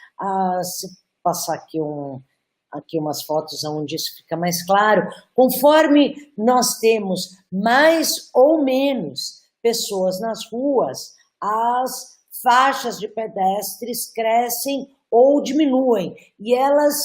Se passar aqui umas fotos onde isso fica mais claro, conforme nós temos mais ou menos pessoas nas ruas, as faixas de pedestres crescem ou diminuem, e elas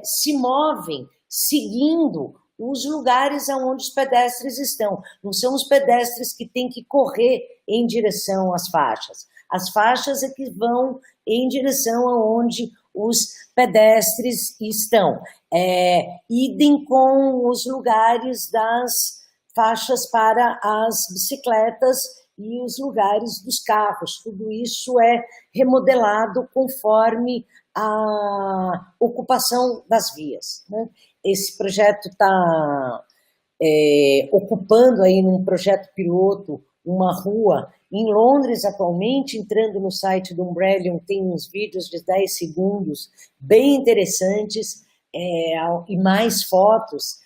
se movem seguindo os lugares onde os pedestres estão. Não são os pedestres que têm que correr em direção às faixas. As faixas é que vão em direção aonde os pedestres estão. Idem com os lugares das faixas para as bicicletas e os lugares dos carros. Tudo isso é remodelado conforme a ocupação das vias, né? Esse projeto está ocupando aí num projeto piloto uma rua em Londres atualmente. Entrando no site do Umbrellium, tem uns vídeos de 10 segundos bem interessantes e mais fotos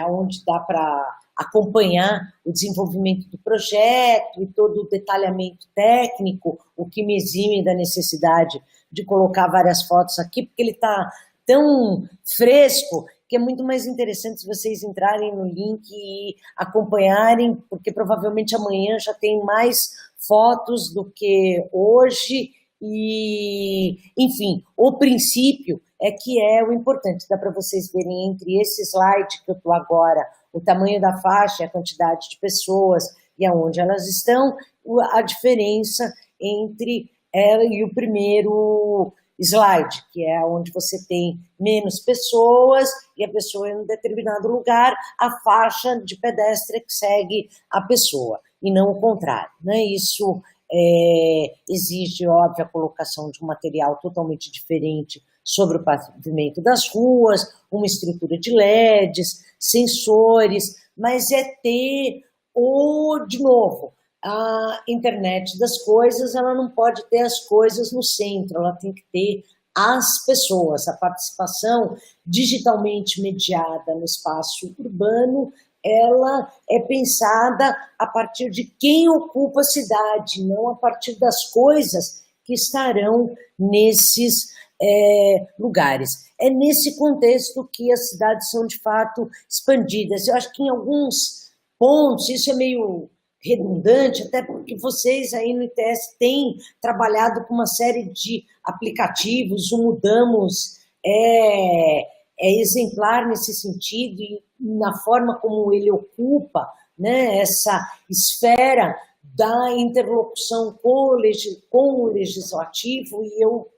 onde dá para acompanhar o desenvolvimento do projeto e todo o detalhamento técnico, o que me exime da necessidade de colocar várias fotos aqui, porque ele está tão fresco que é muito mais interessante se vocês entrarem no link e acompanharem, porque provavelmente amanhã já tem mais fotos do que hoje. E, enfim, o princípio que é o importante. Dá para vocês verem entre esse slide que eu estou agora, o tamanho da faixa, a quantidade de pessoas e aonde elas estão, a diferença entre ela e o primeiro slide, que é onde você tem menos pessoas e a pessoa em um determinado lugar, a faixa de pedestre que segue a pessoa, e não o contrário, né? Isso exige, óbvio, a colocação de um material totalmente diferente sobre o pavimento das ruas, uma estrutura de LEDs, sensores, mas ter, de novo, a internet das coisas, ela não pode ter as coisas no centro, ela tem que ter as pessoas. A participação digitalmente mediada no espaço urbano, ela é pensada a partir de quem ocupa a cidade, não a partir das coisas que estarão nesses lugares. É nesse contexto que as cidades são, de fato, expandidas. Eu acho que em alguns pontos, isso é meio redundante, até porque vocês aí no ITS têm trabalhado com uma série de aplicativos, o Mudamos é exemplar nesse sentido, e na forma como ele ocupa, né, essa esfera da interlocução com o legislativo, e eu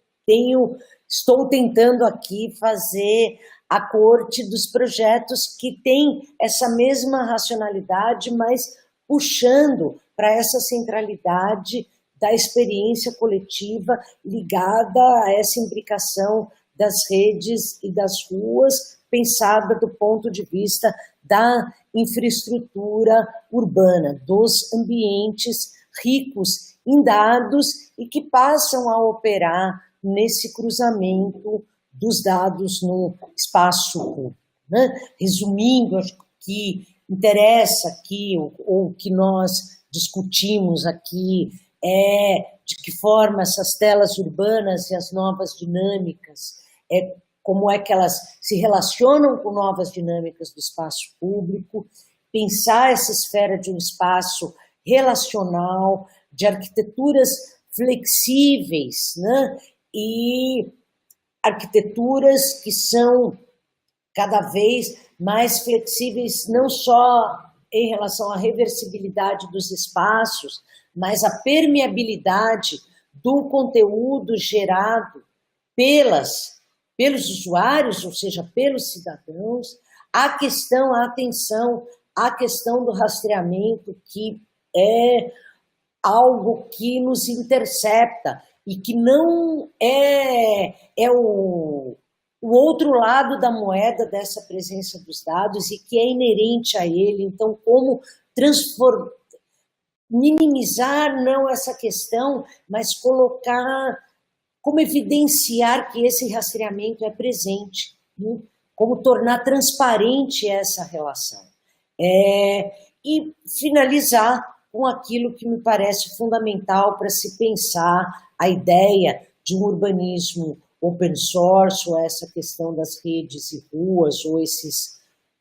estou tentando aqui fazer a corte dos projetos que tem essa mesma racionalidade, mas puxando para essa centralidade da experiência coletiva ligada a essa imbricação das redes e das ruas, pensada do ponto de vista da infraestrutura urbana, dos ambientes ricos em dados e que passam a operar nesse cruzamento dos dados no espaço público, né? Resumindo, acho que interessa aqui, ou que nós discutimos aqui, de que forma essas telas urbanas e as novas dinâmicas, como é que elas se relacionam com novas dinâmicas do espaço público, pensar essa esfera de um espaço relacional, de arquiteturas flexíveis, né? E arquiteturas que são cada vez mais flexíveis, não só em relação à reversibilidade dos espaços, mas a permeabilidade do conteúdo gerado pelos usuários, ou seja, pelos cidadãos, a atenção à questão do rastreamento, que é algo que nos intercepta e que não é o outro lado da moeda dessa presença dos dados e que é inerente a ele. Então, como minimizar não essa questão, mas colocar, como evidenciar que esse rastreamento é presente, né? Como tornar transparente essa relação. E finalizar com aquilo que me parece fundamental para se pensar a ideia de um urbanismo open source, ou essa questão das redes e ruas, ou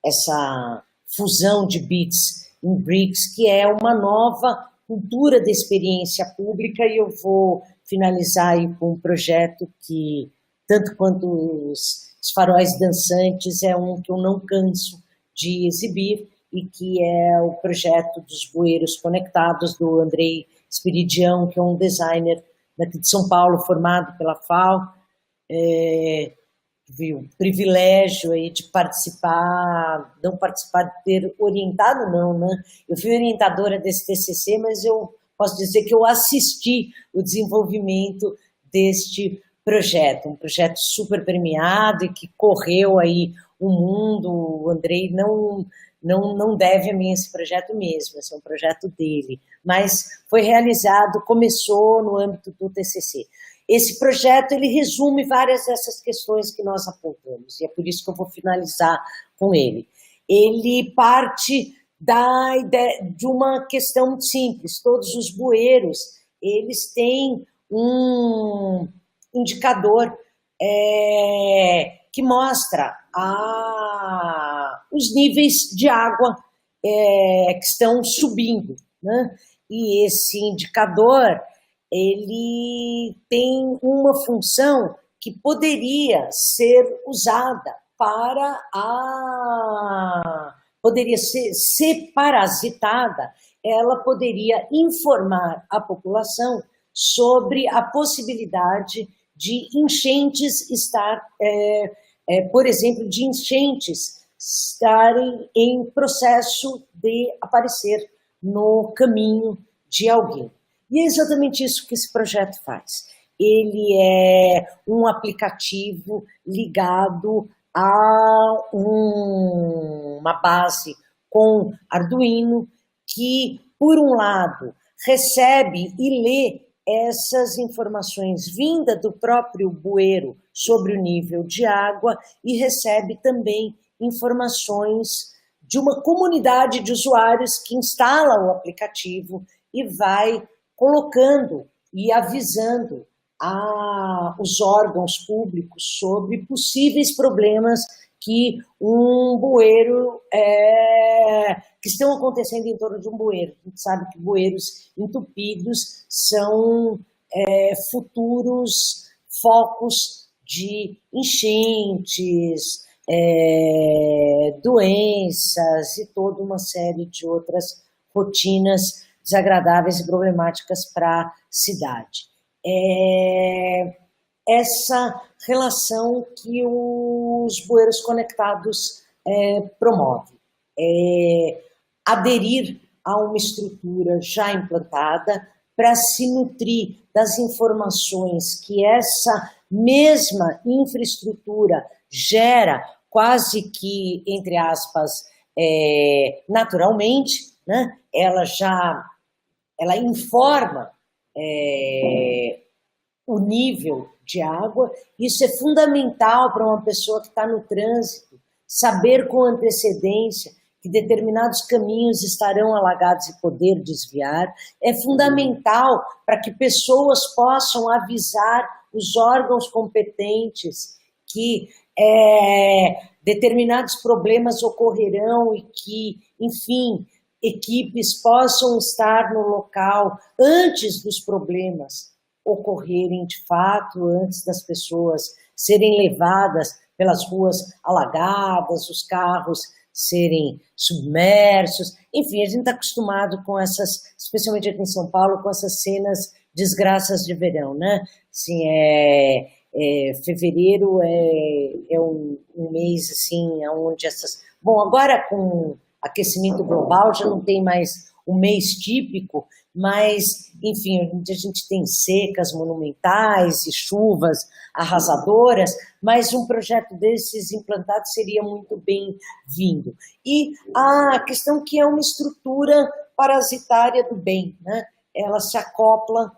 essa fusão de bits em bricks, que é uma nova cultura da experiência pública, e eu vou finalizar aí com um projeto que, tanto quanto os faróis dançantes, é um que eu não canso de exibir, e que é o projeto dos bueiros conectados, do Andrei Spiridião, que é um designer daqui de São Paulo, formado pela FAO. Tive o privilégio aí de participar, não participar de ter orientado, não, né? Eu fui orientadora desse TCC, mas eu posso dizer que eu assisti o desenvolvimento deste projeto, um projeto super premiado e que correu aí o mundo. O Andrei não deve a mim esse projeto mesmo, esse é um projeto dele, mas foi realizado, começou no âmbito do TCC. Esse projeto, ele resume várias dessas questões que nós apontamos, e é por isso que eu vou finalizar com ele. Ele parte da ideia de uma questão muito simples: todos os bueiros, eles têm um indicador que mostra os níveis de água que estão subindo, né? E esse indicador, ele tem uma função que poderia ser usada poderia ser parasitada, ela poderia informar a população sobre a possibilidade de enchentes por exemplo, de enchentes estarem em processo de aparecer no caminho de alguém. E é exatamente isso que esse projeto faz. Ele é um aplicativo ligado a uma base com Arduino que, por um lado, recebe e lê essas informações vindas do próprio bueiro sobre o nível de água e recebe também informações de uma comunidade de usuários que instala o aplicativo e vai colocando e avisando os órgãos públicos sobre possíveis problemas que um bueiro, que estão acontecendo em torno de um bueiro. A gente sabe que bueiros entupidos são futuros focos de enchentes, doenças e toda uma série de outras rotinas desagradáveis e problemáticas para a cidade. Essa relação que os bueiros conectados promovem. Aderir a uma estrutura já implantada para se nutrir das informações que essa mesma infraestrutura gera quase que, entre aspas, naturalmente, né? Ela informa o nível de água. Isso é fundamental para uma pessoa que está no trânsito, saber com antecedência que determinados caminhos estarão alagados e poder desviar. É fundamental para que pessoas possam avisar os órgãos competentes que determinados problemas ocorrerão e que, enfim, equipes possam estar no local antes dos problemas ocorrerem de fato, antes das pessoas serem levadas pelas ruas alagadas, os carros serem submersos. Enfim, a gente está acostumado com essas, especialmente aqui em São Paulo, com essas cenas desgraças de verão, né? Assim, fevereiro é um mês assim, onde essas... Bom, agora com aquecimento global já não tem mais um mês típico, mas, enfim, a gente tem secas monumentais e chuvas arrasadoras, mas um projeto desses implantado seria muito bem-vindo. E a questão que é uma estrutura parasitária do bem, né? Ela se acopla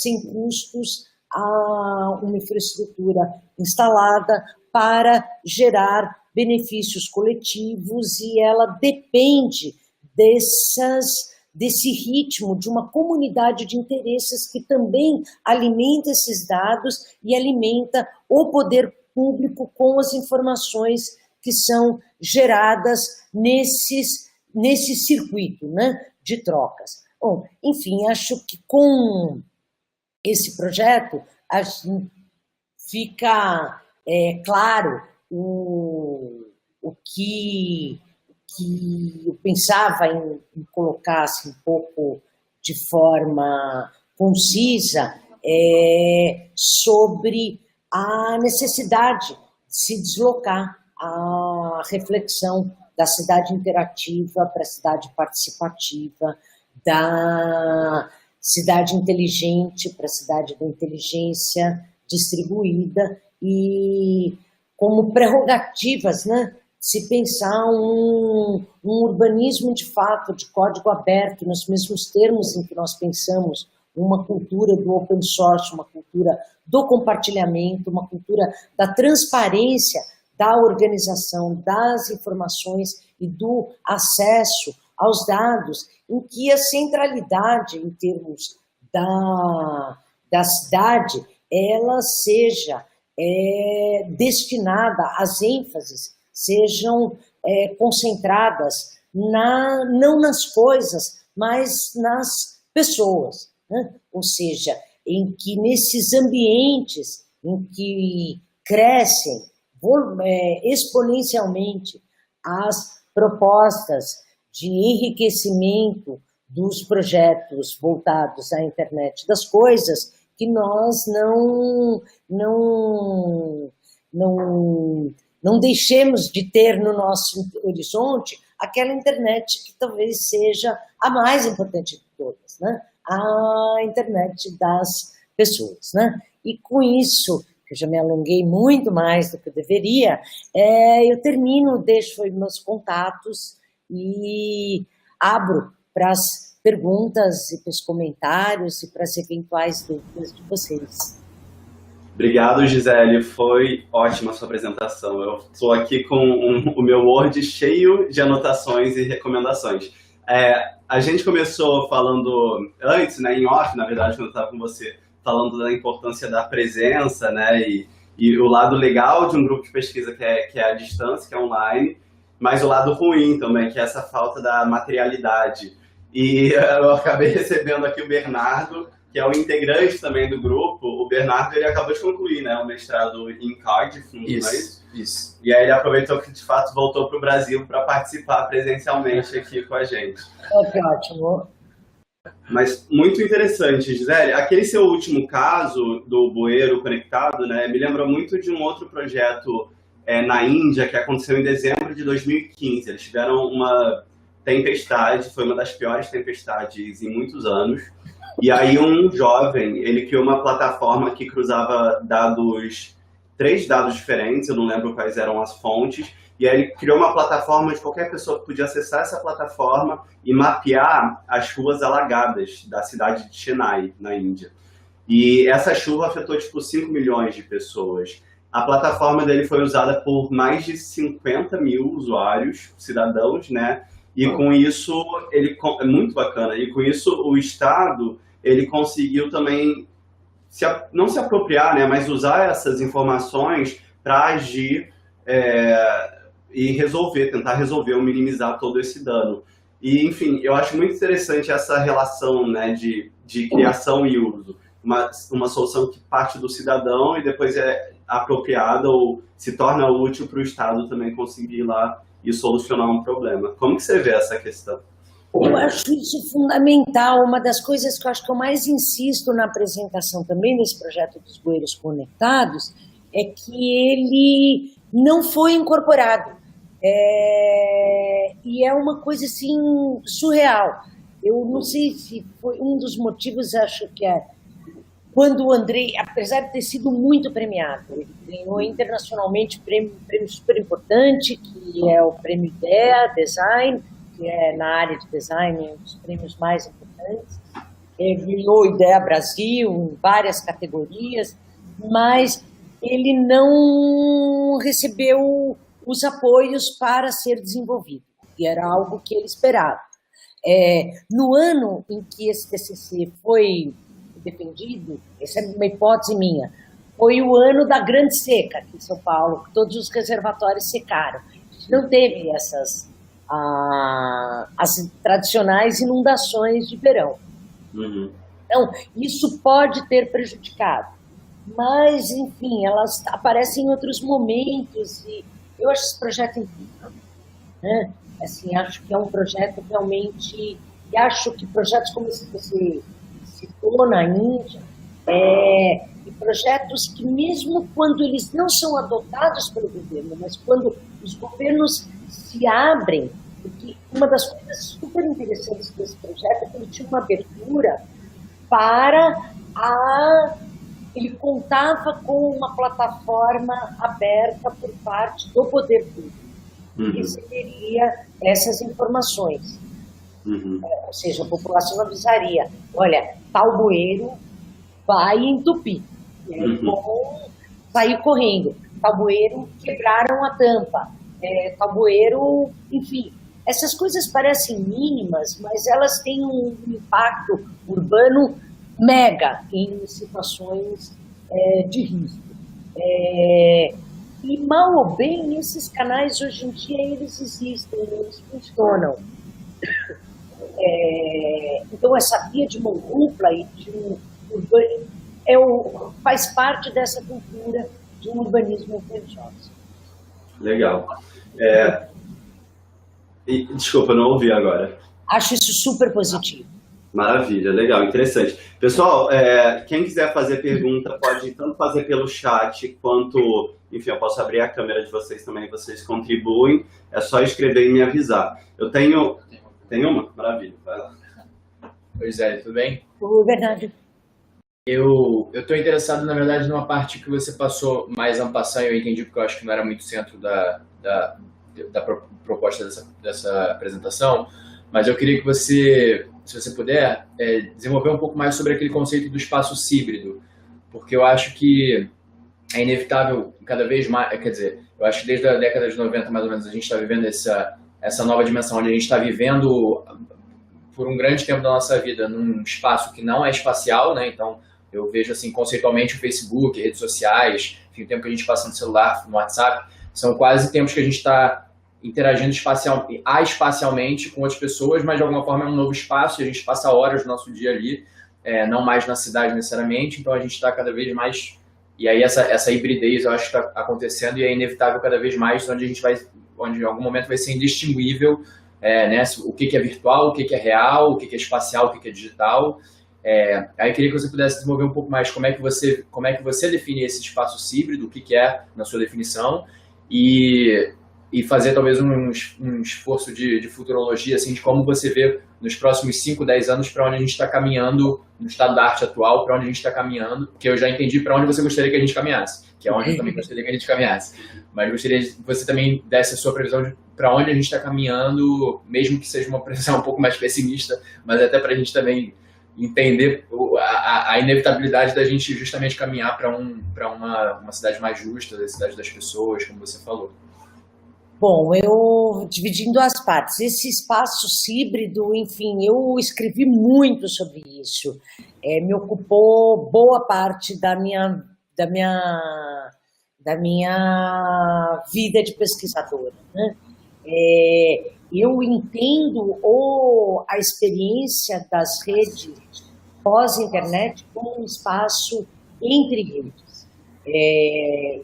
sem custos a uma infraestrutura instalada para gerar benefícios coletivos e ela depende desse ritmo de uma comunidade de interesses que também alimenta esses dados e alimenta o poder público com as informações que são geradas nesse circuito, né, de trocas. Bom, enfim, acho que com esse projeto fica claro o que eu pensava em colocar assim, um pouco de forma concisa sobre a necessidade de se deslocar a reflexão da cidade interativa para a cidade participativa, da cidade inteligente para a cidade da inteligência distribuída e como prerrogativas, né? Se pensar um urbanismo de fato, de código aberto, nos mesmos termos em que nós pensamos uma cultura do open source, uma cultura do compartilhamento, uma cultura da transparência, da organização das informações e do acesso aos dados, em que a centralidade em termos da cidade, ela seja destinada, as ênfases sejam concentradas não nas coisas, mas nas pessoas, né? Ou seja, em que nesses ambientes em que crescem exponencialmente as propostas de enriquecimento dos projetos voltados à internet das coisas, que nós não deixemos de ter no nosso horizonte aquela internet que talvez seja a mais importante de todas, né? A internet das pessoas, né? E com isso, que eu já me alonguei muito mais do que eu deveria, eu termino, deixo aí meus contatos e abro para as perguntas e para os comentários e para as eventuais dúvidas de vocês. Obrigado, Gisele. Foi ótima a sua apresentação. Eu estou aqui com o meu Word cheio de anotações e recomendações. A gente começou falando antes, né, em off, na verdade, quando eu estava com você, falando da importância da presença, né, e E o lado legal de um grupo de pesquisa que é à distância, que é online, mas o lado ruim também, que é essa falta da materialidade. E eu acabei recebendo aqui o Bernardo, que é um integrante também do grupo. O Bernardo, ele acabou de concluir, né, o mestrado em Cardiff, não é isso? Isso. E aí ele aproveitou que, de fato, voltou para o Brasil para participar presencialmente aqui com a gente. Que ótimo. Mas muito interessante, Gisele. Aquele seu último caso do bueiro conectado, né, me lembra muito de um outro projeto na Índia que aconteceu em dezembro de 2015. Eles tiveram uma tempestade, foi uma das piores tempestades em muitos anos. E aí um jovem, ele criou uma plataforma que cruzava três dados diferentes, eu não lembro quais eram as fontes, e aí ele criou uma plataforma de qualquer pessoa que podia acessar essa plataforma e mapear as ruas alagadas da cidade de Chennai, na Índia. E essa chuva afetou, tipo, 5 milhões de pessoas. A plataforma dele foi usada por mais de 50 mil usuários, cidadãos, né? E com isso, é muito bacana, e com isso o Estado, ele conseguiu também, não se apropriar, né, mas usar essas informações para agir e tentar resolver ou minimizar todo esse dano. E, enfim, eu acho muito interessante essa relação, né, de criação e uso. Uma solução que parte do cidadão e depois é apropriada ou se torna útil para o Estado também conseguir ir lá e solucionar um problema. Como que você vê essa questão? Eu acho isso fundamental. Uma das coisas que eu acho que eu mais insisto na apresentação também desse projeto dos bueiros conectados é que ele não foi incorporado. E é uma coisa assim surreal. Eu não sei se foi um dos motivos, acho que quando o Andrei, apesar de ter sido muito premiado, ele ganhou internacionalmente um prêmio super importante, que é o Prêmio IDEA Design, que é na área de design um dos prêmios mais importantes. Ele ganhou IDEA Brasil em várias categorias, mas ele não recebeu os apoios para ser desenvolvido, e era algo que ele esperava. No ano em que esse TCC foi defendido, essa é uma hipótese minha, foi o ano da grande seca aqui em São Paulo, que todos os reservatórios secaram. Não teve as tradicionais inundações de verão. Uhum. Então, isso pode ter prejudicado. Mas, enfim, elas aparecem em outros momentos e eu acho esse projeto incrível, né? Assim, acho que é um projeto realmente... E acho que projetos como esse que você citou na Índia, e projetos que mesmo quando eles não são adotados pelo governo, mas quando os governos se abrem, porque uma das coisas super interessantes desse projeto é que ele tinha uma abertura para ele contava com uma plataforma aberta por parte do poder público, que receberia essas informações. Ou seja, a população avisaria, olha, tal bueiro vai entupir, e aí vão sair correndo, tal bueiro quebraram a tampa, tal bueiro, enfim. Essas coisas parecem mínimas, mas elas têm um impacto urbano mega em situações de risco. E mal ou bem, esses canais hoje em dia eles existem, eles funcionam. Então essa via de mão dupla e de um urbanismo faz parte dessa cultura de um urbanismo religioso. Legal. Desculpa, não ouvi agora. Acho isso super positivo. Maravilha, legal, interessante. Pessoal, quem quiser fazer pergunta pode tanto fazer pelo chat quanto, enfim, eu posso abrir a câmera de vocês também, vocês contribuem, é só escrever e me avisar. Eu tenho uma? Maravilha, vai lá. Oi, Zé, tudo bem? Oi, Bernardo. Eu estou interessado, na verdade, numa parte que você passou mais en passant, eu entendi porque eu acho que não era muito centro da proposta dessa apresentação, mas eu queria que você, se você puder, desenvolver um pouco mais sobre aquele conceito do espaço híbrido, porque eu acho que é inevitável cada vez mais, quer dizer, eu acho que desde a década de 90, mais ou menos, a gente está vivendo essa nova dimensão, onde a gente está vivendo por um grande tempo da nossa vida num espaço que não é espacial, né? Então, Eu vejo, assim, conceitualmente o Facebook, redes sociais, enfim, o tempo que a gente passa no celular, no WhatsApp, são quase tempos que a gente está interagindo espacialmente com outras pessoas, mas de alguma forma é um novo espaço e a gente passa horas do nosso dia ali, não mais na cidade necessariamente, então a gente está cada vez mais... E aí essa hibridez eu acho que está acontecendo e é inevitável cada vez mais, onde em algum momento vai ser indistinguível, né, o que é virtual, o que é real, o que é espacial, o que é digital. Aí eu queria que você pudesse desenvolver um pouco mais como é que você define esse espaço híbrido, o que é na sua definição, e fazer talvez um esforço de futurologia, assim, de como você vê nos próximos 5, 10 anos para onde a gente está caminhando no estado da arte atual, para onde a gente está caminhando, porque eu já entendi para onde você gostaria que a gente caminhasse, que é onde eu também gostaria que a gente caminhasse, mas gostaria que você também desse a sua previsão de para onde a gente está caminhando, mesmo que seja uma previsão um pouco mais pessimista, mas até para a gente também entender a inevitabilidade da gente justamente caminhar para uma cidade mais justa, a cidade das pessoas, como você falou. Bom, eu dividindo as partes, esse espaço híbrido, enfim, eu escrevi muito sobre isso, me ocupou boa parte da minha vida de pesquisadora, né? Eu entendo a experiência das redes pós-internet como um espaço entre redes.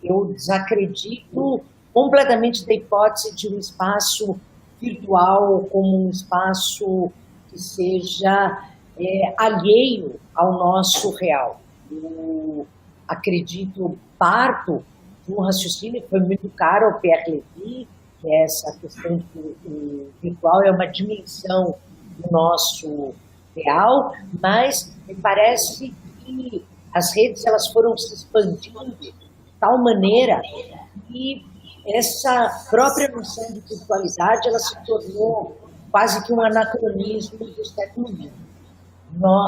Eu desacredito completamente da hipótese de um espaço virtual como um espaço que seja alheio ao nosso real. Eu acredito, parto de um raciocínio que foi muito caro ao Pierre Levy, que é essa questão de que o virtual é uma dimensão do nosso real, mas me parece que as redes elas foram se expandindo de tal maneira que essa própria noção de virtualidade ela se tornou quase que um anacronismo do século XX.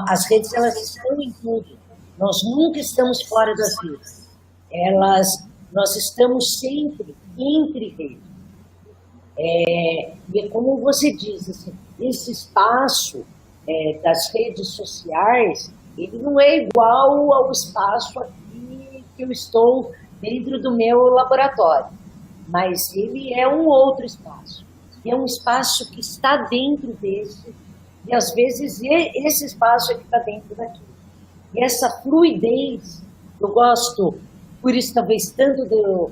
As redes elas estão em tudo. Nós nunca estamos fora das redes. Nós estamos sempre entre redes. E como você diz, assim, esse espaço das redes sociais, ele não é igual ao espaço aqui que eu estou dentro do meu laboratório, mas ele é um outro espaço. É um espaço que está dentro desse, e às vezes esse espaço é que está dentro daquilo. E essa fluidez, eu gosto, por isso talvez tanto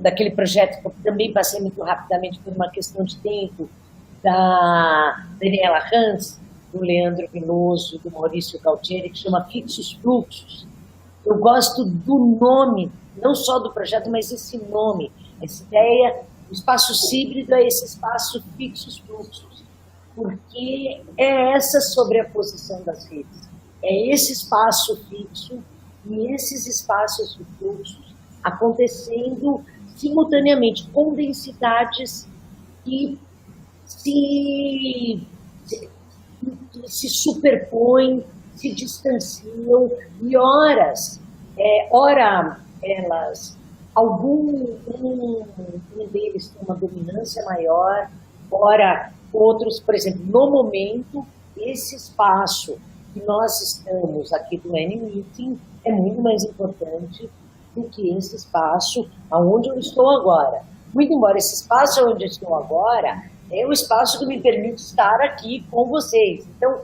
daquele projeto que eu também passei muito rapidamente por uma questão de tempo, da Daniela Hans, do Leandro Vinoso, do Maurício Galtieri, que chama Fixos Fluxos. Eu gosto do nome, não só do projeto, mas esse nome, essa ideia, o espaço híbrido é esse espaço Fixos Fluxos, porque é essa sobreposição das redes, é esse espaço fixo e esses espaços de fluxos acontecendo simultaneamente com densidades que se superpõem, se distanciam e ora elas, um deles tem uma dominância maior, ora outros, por exemplo, no momento, esse espaço que nós estamos aqui do N-Meeting é muito mais importante do que esse espaço onde eu estou agora. Muito embora esse espaço onde eu estou agora é o espaço que me permite estar aqui com vocês. Então,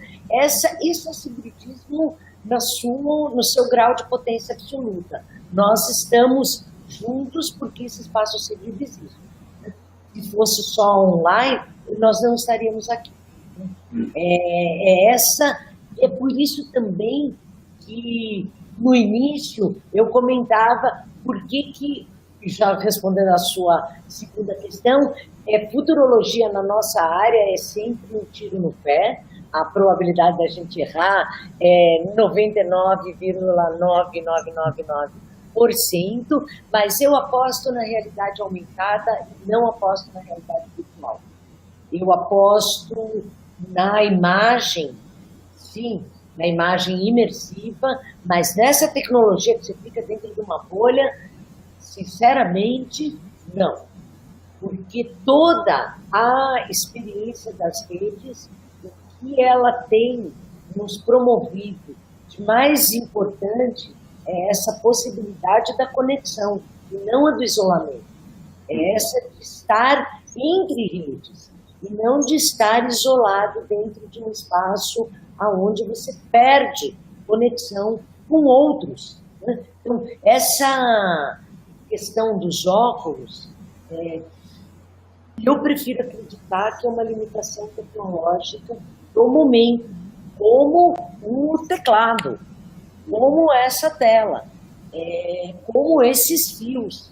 isso é sincretismo no seu grau de potência absoluta. Nós estamos juntos porque esse espaço híbrido existe. Se fosse só online, nós não estaríamos aqui. É por isso também que no início eu comentava por que, já respondendo a sua segunda questão, futurologia na nossa área é sempre um tiro no pé, a probabilidade da gente errar é 99,9999%, mas eu aposto na realidade aumentada e não aposto na realidade virtual. Eu aposto na imagem, sim, na imagem imersiva, mas nessa tecnologia que você fica dentro de uma bolha, sinceramente, não. Porque toda a experiência das redes, o que ela tem nos promovido de mais importante é essa possibilidade da conexão, e não a do isolamento. É essa de estar entre redes, e não de estar isolado dentro de um espaço onde você perde conexão com outros, né? Então, essa questão dos óculos, eu prefiro acreditar que é uma limitação tecnológica do momento, como o teclado, como essa tela, como esses fios.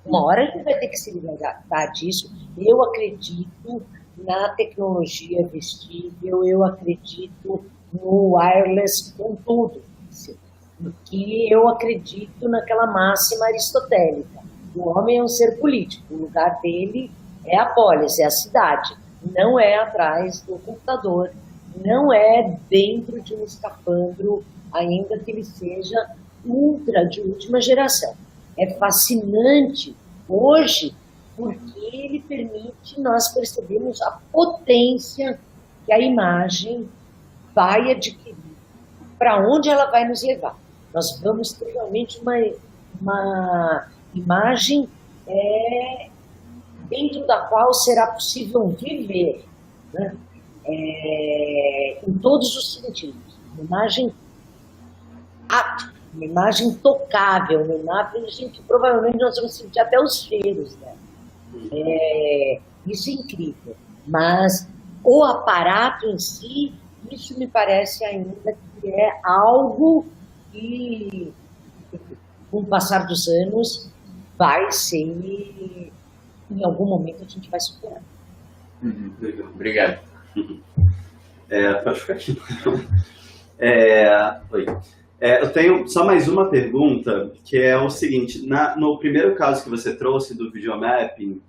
Uma hora a gente vai ter que se libertar disso. Eu acredito na tecnologia vestível, eu acredito no wireless com tudo. Porque eu acredito naquela máxima aristotélica. O homem é um ser político, o lugar dele é a polis, é a cidade. Não é atrás do computador, não é dentro de um escafandro, ainda que ele seja ultra de última geração. É fascinante hoje porque ele permite nós percebermos a potência que a imagem vai adquirir, para onde ela vai nos levar. Nós vamos ter realmente uma imagem dentro da qual será possível viver, né? Em todos os sentidos. Uma imagem apta, uma imagem tocável, uma imagem que provavelmente nós vamos sentir até os cheiros, né? Isso é incrível. Mas o aparato em si, isso me parece ainda que é algo que, com o passar dos anos, vai ser, em algum momento a gente vai superar. Obrigado. Pode ficar aqui. Oi. Eu tenho só mais uma pergunta, que é o seguinte: no primeiro caso que você trouxe do videomapping,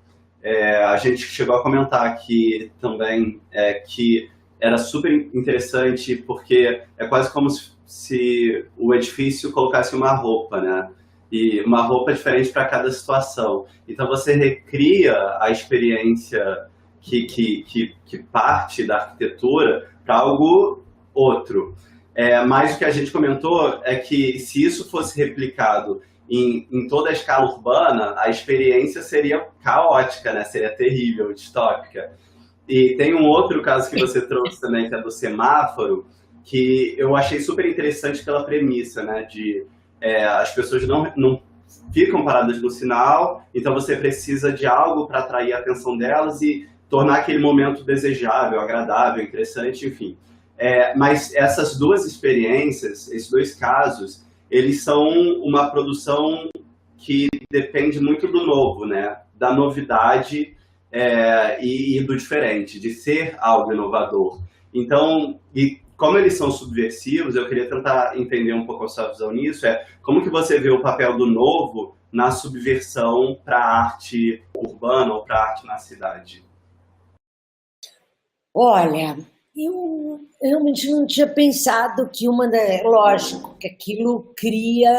a gente chegou a comentar aqui também que era super interessante, porque é quase como se o edifício colocasse uma roupa, né? E uma roupa diferente para cada situação. Então você recria a experiência que parte da arquitetura para algo outro. Mas o que a gente comentou é que se isso fosse replicado em toda a escala urbana, a experiência seria caótica, né? Seria terrível, distópica. E tem um outro caso que você trouxe também, que é do semáforo, que eu achei super interessante pela premissa, né? De as pessoas não ficam paradas no sinal, então você precisa de algo para atrair a atenção delas e tornar aquele momento desejável, agradável, interessante, enfim. Mas essas duas experiências, esses dois casos, eles são uma produção que depende muito do novo, né? Da novidade e do diferente, de ser algo inovador. Então, e como eles são subversivos, eu queria tentar entender um pouco a sua visão nisso, como que você vê o papel do novo na subversão para a arte urbana ou para a arte na cidade? Olha, eu realmente não tinha pensado que lógico, que aquilo cria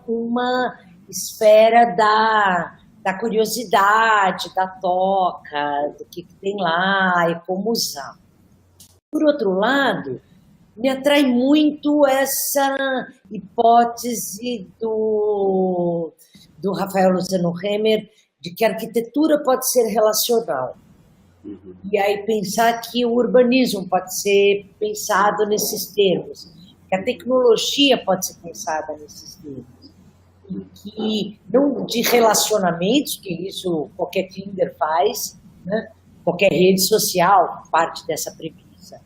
uma esfera da curiosidade, da toca, do que tem lá e como usar. Por outro lado, me atrai muito essa hipótese do Rafael Luciano Hemer de que a arquitetura pode ser relacional. E aí pensar que o urbanismo pode ser pensado nesses termos, que a tecnologia pode ser pensada nesses termos. E que não de relacionamentos, que isso qualquer Tinder faz, né? Qualquer rede social parte dessa premissa,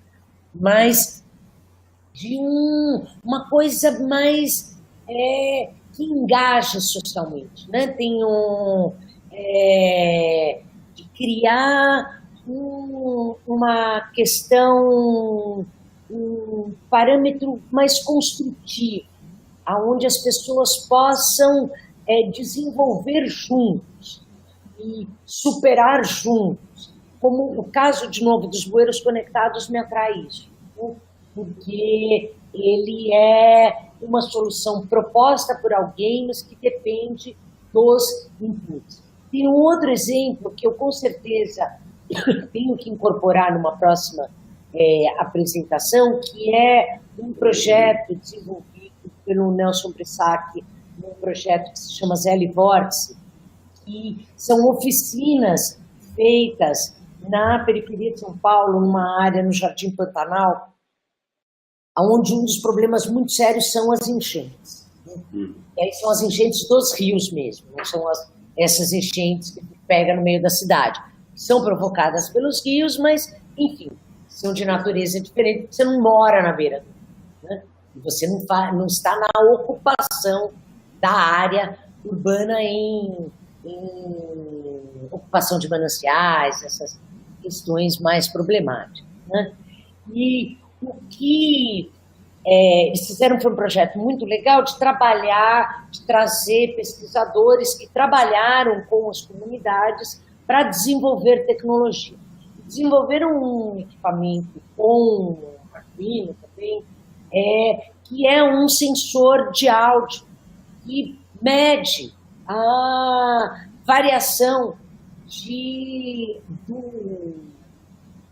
mas de uma coisa mais que engaja socialmente, né? Tem de criar uma questão, um parâmetro mais construtivo, aonde as pessoas possam desenvolver juntos e superar juntos. Como o caso, de novo, dos bueiros conectados me atrai isso, né? Porque ele é uma solução proposta por alguém, mas que depende dos inputs. Tem um outro exemplo que eu, com certeza, tenho que incorporar numa próxima apresentação, que é um projeto desenvolvido pelo Nelson Brissac, um projeto que se chama Zelle Vórtice, que são oficinas feitas na periferia de São Paulo, numa área no Jardim Pantanal, onde um dos problemas muito sérios são as enchentes. E aí são as enchentes dos rios mesmo, não são essas enchentes que pegam no meio da cidade. São provocadas pelos rios, mas, enfim, são de natureza diferente, porque você não mora na beira do rio, né? Você não está na ocupação da área urbana em ocupação de mananciais, essas questões mais problemáticas, né? E o que eles fizeram foi um projeto muito legal de trabalhar, de trazer pesquisadores que trabalharam com as comunidades para desenvolver tecnologia. Desenvolveram um equipamento com Arduino também, que é um sensor de áudio que mede a variação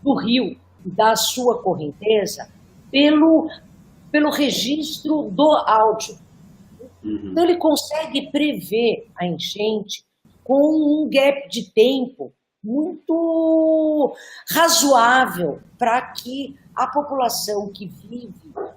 do rio, da sua correnteza, pelo registro do áudio. Então, ele consegue prever a enchente com um gap de tempo muito razoável para que a população que vive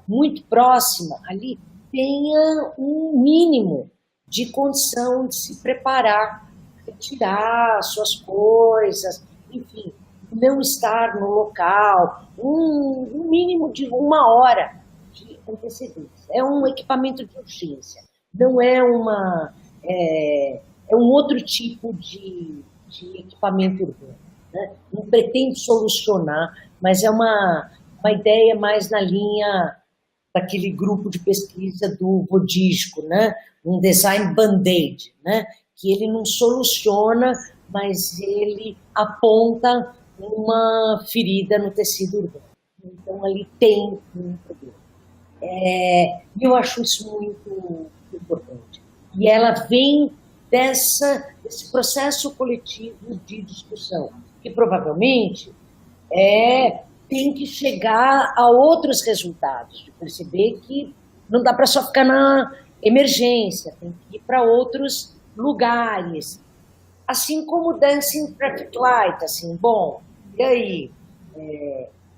muito próxima ali tenha um mínimo de condição de se preparar, retirar suas coisas, enfim, não estar no local, um mínimo de 1 hora de antecedência. É um equipamento de urgência, não é é um outro tipo de equipamento urbano, né? Não pretende solucionar, mas é uma ideia mais na linha daquele grupo de pesquisa do Vodístico, né? Um design band-aid, né? Que ele não soluciona, mas ele aponta uma ferida no tecido urbano. Então, ali tem um problema. Eu acho isso muito importante. E ela vem desse processo coletivo de discussão, que provavelmente tem que chegar a outros resultados, de perceber que não dá para só ficar na emergência, tem que ir para outros lugares. Assim como o Dancing Traffic Light, assim, bom, e aí?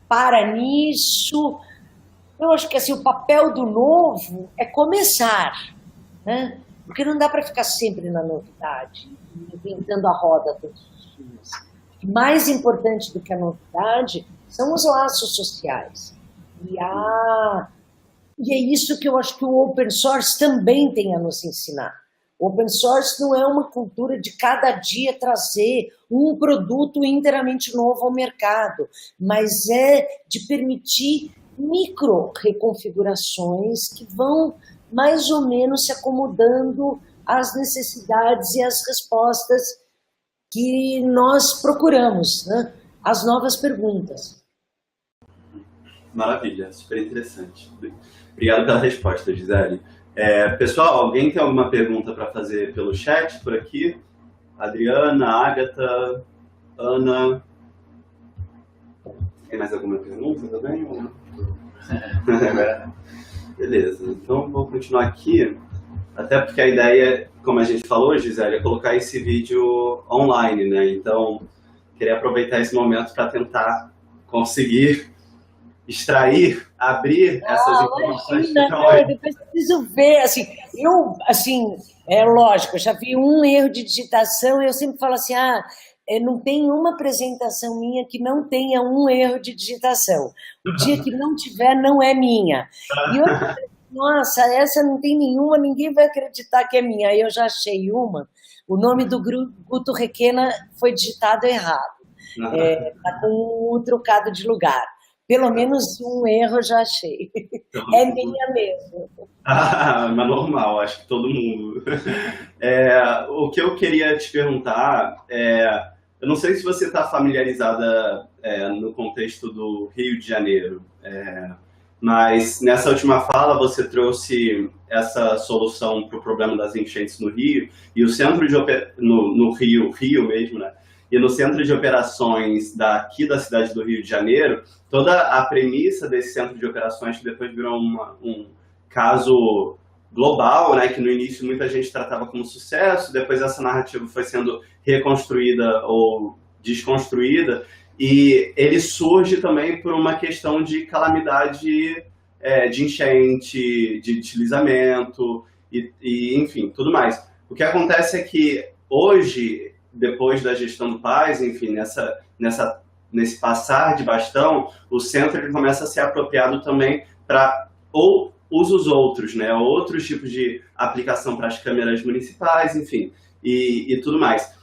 Para nisso, eu acho que assim, o papel do novo é começar, né? Porque não dá para ficar sempre na novidade, inventando a roda todos os dias. O mais importante do que a novidade são os laços sociais. E é isso que eu acho que o open source também tem a nos ensinar. O open source não é uma cultura de cada dia trazer um produto inteiramente novo ao mercado, mas é de permitir micro reconfigurações que vão mais ou menos se acomodando às necessidades e às respostas que nós procuramos, né? As novas perguntas. Maravilha, super interessante. Obrigado pela resposta, Gisele. Pessoal, alguém tem alguma pergunta para fazer pelo chat por aqui? Adriana, Ágata, Ana. Tem mais alguma pergunta também? Beleza, então vou continuar aqui, até porque a ideia, como a gente falou, Gisele, é colocar esse vídeo online, né? Então, queria aproveitar esse momento para tentar conseguir extrair, abrir essas informações. Eu depois preciso ver, assim, lógico, eu já vi um erro de digitação e eu sempre falo assim, não tem uma apresentação minha que não tenha um erro de digitação. O dia que não tiver, não é minha. E eu nossa, essa não tem nenhuma, ninguém vai acreditar que é minha. Aí eu já achei uma, o nome do Guto Requena foi digitado errado. Está com um trocado de lugar. Pelo menos um erro eu já achei. É minha mesmo. Mas normal, acho que todo mundo. O que eu queria te perguntar eu não sei se você está familiarizada no contexto do Rio de Janeiro, mas nessa última fala você trouxe essa solução para o problema das enchentes no Rio, e o centro no Rio mesmo, né? E no centro de operações daqui da cidade do Rio de Janeiro, toda a premissa desse centro de operações, que depois virou um caso global, né, que no início muita gente tratava como sucesso, depois essa narrativa foi sendo reconstruída ou desconstruída, e ele surge também por uma questão de calamidade, de enchente, de deslizamento, e enfim, tudo mais. O que acontece é que hoje, depois da gestão do Paes, enfim, nesse passar de bastão, o centro ele começa a ser apropriado também para usos outros, né? Outros tipos de aplicação para as câmeras municipais, enfim, e tudo mais.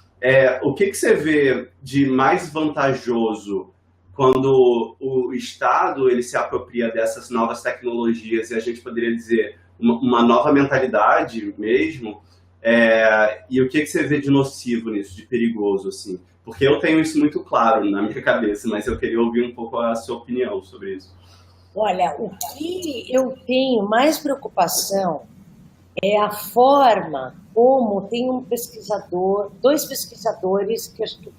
O que você vê de mais vantajoso quando o Estado ele se apropria dessas novas tecnologias, e a gente poderia dizer uma nova mentalidade mesmo, e o que você vê de nocivo nisso, de perigoso, assim? Porque eu tenho isso muito claro na minha cabeça, mas eu queria ouvir um pouco a sua opinião sobre isso. Olha, o que eu tenho mais preocupação é a forma como tem dois pesquisadores que acho que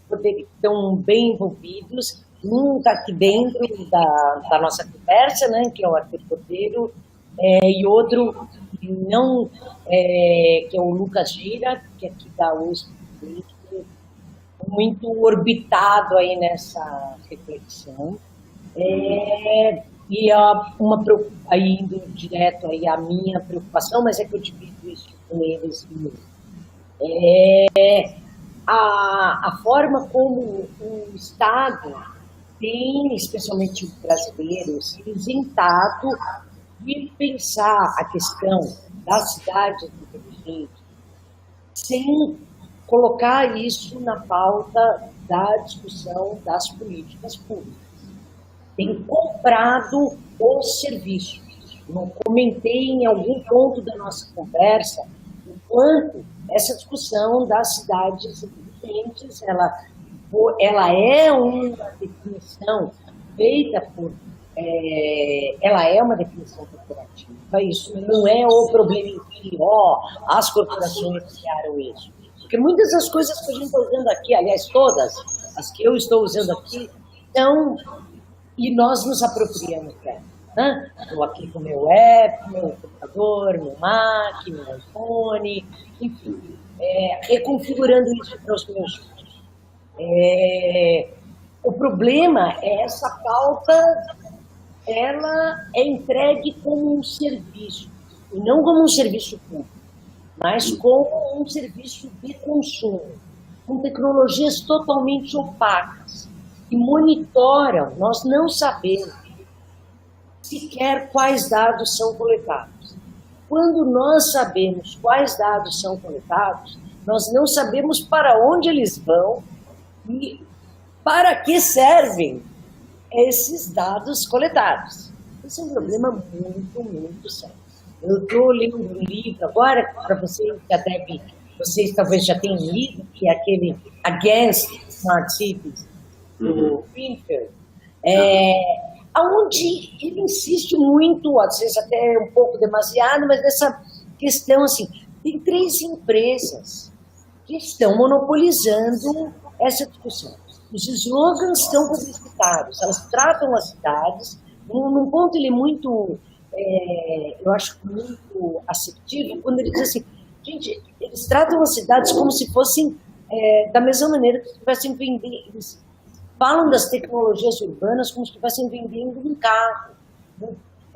estão bem envolvidos. Um está aqui dentro da nossa conversa, né, que é o Arthur Cordeiro, e outro não, que é o Lucas Gira, que é aqui da USP, muito orbitado aí nessa reflexão. E indo direto aí a minha preocupação, mas é que eu divido isso com eles mesmo. A forma como o Estado tem, especialmente o brasileiro, se isentado de pensar a questão das cidades inteligentes sem colocar isso na pauta da discussão das políticas públicas. Tem comprado os serviços. Eu comentei em algum ponto da nossa conversa o quanto essa discussão das cidades inteligentes, ela é uma definição feita por... ela é uma definição corporativa, isso não é o problema em que as corporações criaram isso. Porque muitas das coisas que a gente está usando aqui, aliás, todas as que eu estou usando aqui, são... E nós nos apropriamos dela. Estou aqui com meu app, meu computador, meu Mac, meu iPhone, enfim, reconfigurando isso para os meus filhos. O problema é essa pauta, ela é entregue como um serviço, e não como um serviço público, mas como um serviço de consumo, com tecnologias totalmente opacas, que monitoram, nós não sabemos sequer quais dados são coletados. Quando nós sabemos quais dados são coletados, nós não sabemos para onde eles vão e para que servem esses dados coletados. Esse é um problema muito, muito sério. Eu estou lendo um livro agora, para vocês talvez já tenham lido, que é aquele Against Smart Cities, do Greenfield, onde ele insiste muito, às vezes até um pouco demasiado, mas nessa questão assim, tem 3 empresas que estão monopolizando essa discussão. Os slogans são publicitários, elas tratam as cidades, num ponto ele é muito, eu acho muito assertivo, quando ele diz assim, gente, eles tratam as cidades como se fossem da mesma maneira que estivessem vendendo, falam das tecnologias urbanas como se estivessem vendendo um carro. Né?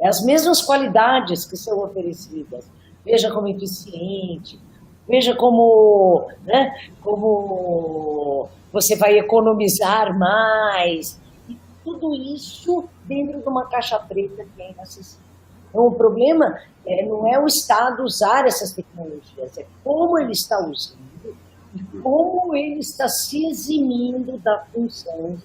As mesmas qualidades que são oferecidas. Veja como eficiente, veja como você vai economizar mais. E tudo isso dentro de uma caixa preta que é inacessível. Então, o problema não é o Estado usar essas tecnologias, é como ele está usando e como ele está se eximindo da função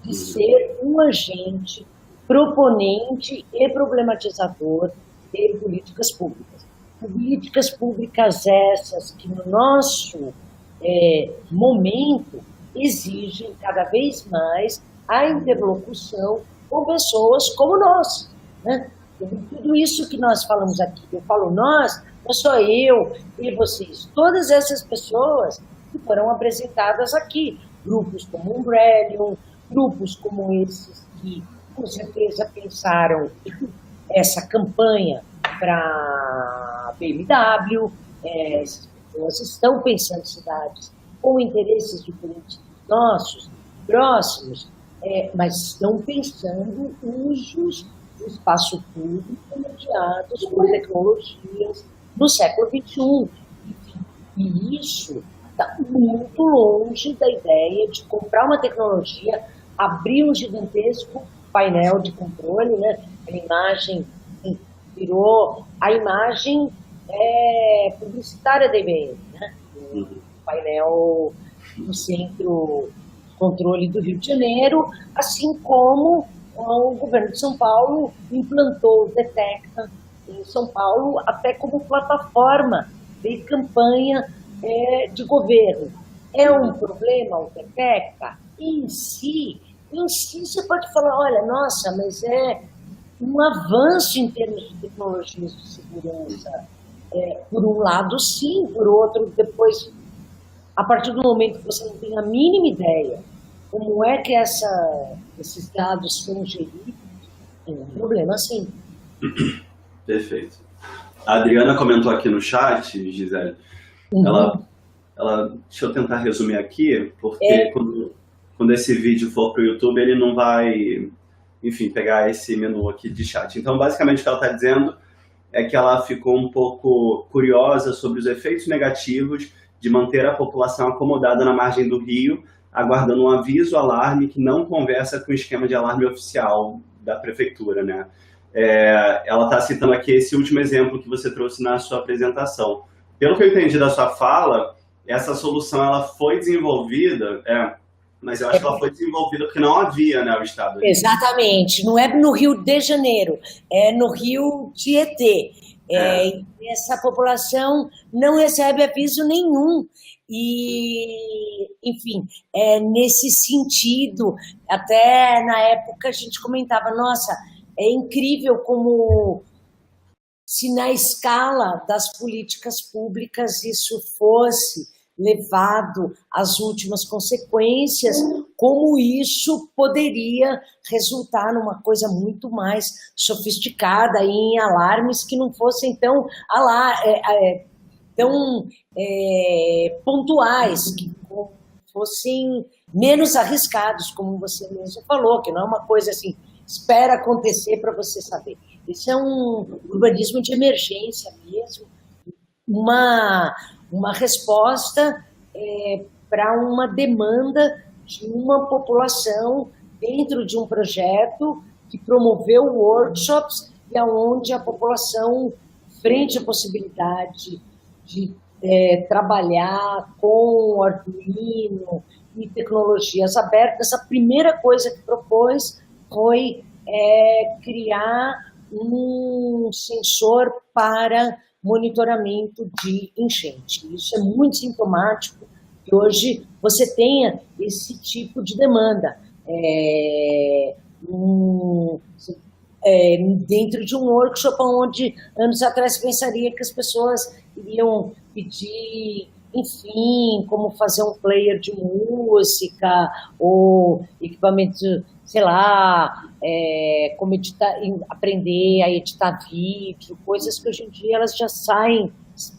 de ser um agente proponente e problematizador de políticas públicas. Políticas públicas essas que, no nosso momento, exigem cada vez mais a interlocução com pessoas como nós. Né? Tudo isso que nós falamos aqui, eu falo nós, não só eu e vocês, todas essas pessoas que foram apresentadas aqui, grupos como o Umbrellium, grupos como esses que, com certeza, pensaram essa campanha para a BMW, essas pessoas estão pensando em cidades com interesses diferentes dos nossos, próximos, mas estão pensando usos do espaço público mediados por tecnologias do século XXI. E isso está muito longe da ideia de comprar uma tecnologia, abrir um gigantesco painel de controle, né? A imagem virou a imagem publicitária da IBM, né? O painel do Centro de Controle do Rio de Janeiro, assim como o governo de São Paulo implantou o Detecta em São Paulo até como plataforma de campanha de governo. É um problema o Detecta? Em si você pode falar, olha, nossa, mas é um avanço em termos de tecnologias de segurança. Por um lado, sim, por outro, depois, a partir do momento que você não tem a mínima ideia como é que esses dados são geridos, é um problema, sim. Perfeito. A Adriana comentou aqui no chat, Gisele, deixa eu tentar resumir aqui, porque quando esse vídeo for para o YouTube, ele não vai, enfim, pegar esse menu aqui de chat. Então, basicamente, o que ela está dizendo é que ela ficou um pouco curiosa sobre os efeitos negativos de manter a população acomodada na margem do rio, aguardando um aviso, alarme, que não conversa com o esquema de alarme oficial da prefeitura, né? Ela está citando aqui esse último exemplo que você trouxe na sua apresentação. Pelo que eu entendi da sua fala, essa solução ela foi desenvolvida, mas eu acho que ela foi desenvolvida porque não havia, né, o Estado. Exatamente, não é no Rio de Janeiro, é no Rio Tietê. Essa população não recebe aviso nenhum. E, enfim, nesse sentido, até na época a gente comentava, nossa, é incrível como se na escala das políticas públicas isso fosse levado às últimas consequências, como isso poderia resultar numa coisa muito mais sofisticada, em alarmes que não fossem tão pontuais, que fossem menos arriscados, como você mesmo falou, que não é uma coisa assim, espera acontecer para você saber. Isso é um urbanismo de emergência mesmo, uma resposta para uma demanda de uma população dentro de um projeto que promoveu workshops e onde a população, frente à possibilidade de trabalhar com Arduino e tecnologias abertas, a primeira coisa que propôs foi criar um sensor para monitoramento de enchente. Isso é muito sintomático que hoje você tenha esse tipo de demanda. Dentro de um workshop onde anos atrás pensaria que as pessoas iriam pedir, enfim, como fazer um player de música ou equipamento, sei lá, como aprender a editar vídeo, coisas que hoje em dia elas já saem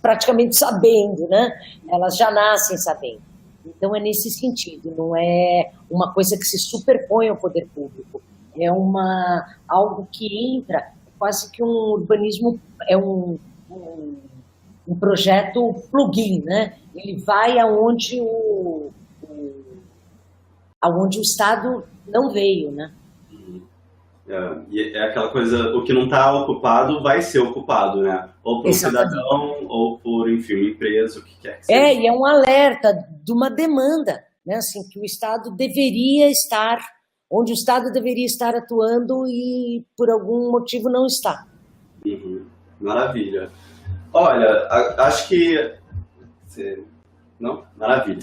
praticamente sabendo, né? Elas já nascem sabendo. Então é nesse sentido, não é uma coisa que se superpõe ao poder público. É algo que entra, quase que um urbanismo, um projeto plugin, né? Ele vai aonde o Estado não veio, né? E é aquela coisa, o que não está ocupado vai ser ocupado, né? Ou por um cidadão, ou por, enfim, uma empresa, o que quer que seja. E é um alerta de uma demanda, né? Assim, que o Estado deveria estar onde o Estado deveria estar atuando e, por algum motivo, não está. Maravilha. Olha, acho que... Não? Maravilha.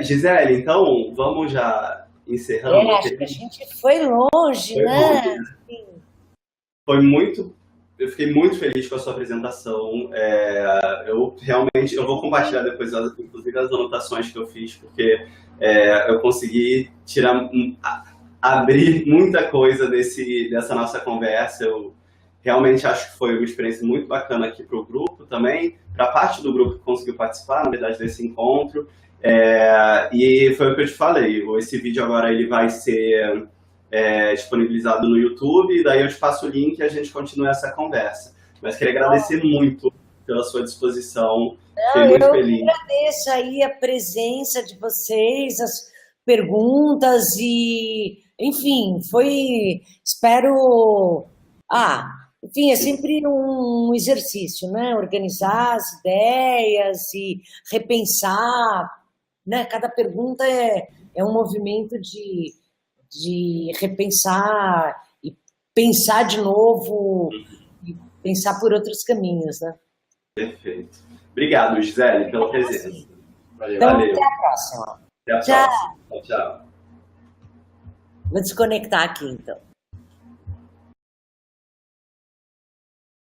Gisele, então, vamos já encerrando. Acho que a gente foi longe, né? Eu fiquei muito feliz com a sua apresentação. Eu vou compartilhar depois, inclusive, as anotações que eu fiz, porque eu consegui abrir muita coisa dessa nossa conversa. Eu realmente acho que foi uma experiência muito bacana aqui para o grupo também, para a parte do grupo que conseguiu participar, na verdade, desse encontro. E foi o que eu te falei, esse vídeo agora ele vai ser disponibilizado no YouTube, daí eu te passo o link e a gente continua essa conversa. Mas queria agradecer muito pela sua disposição, fiquei muito feliz. Eu agradeço aí a presença de vocês, as perguntas e, enfim, espero... enfim, é sempre um exercício, né? Organizar as ideias e repensar, né? Cada pergunta é um movimento de repensar e pensar de novo e pensar por outros caminhos, né? Perfeito. Obrigado, Gisele, pela presença. Valeu. Então, até a próxima. Até a próxima. Tchau. Vou desconectar aqui, então.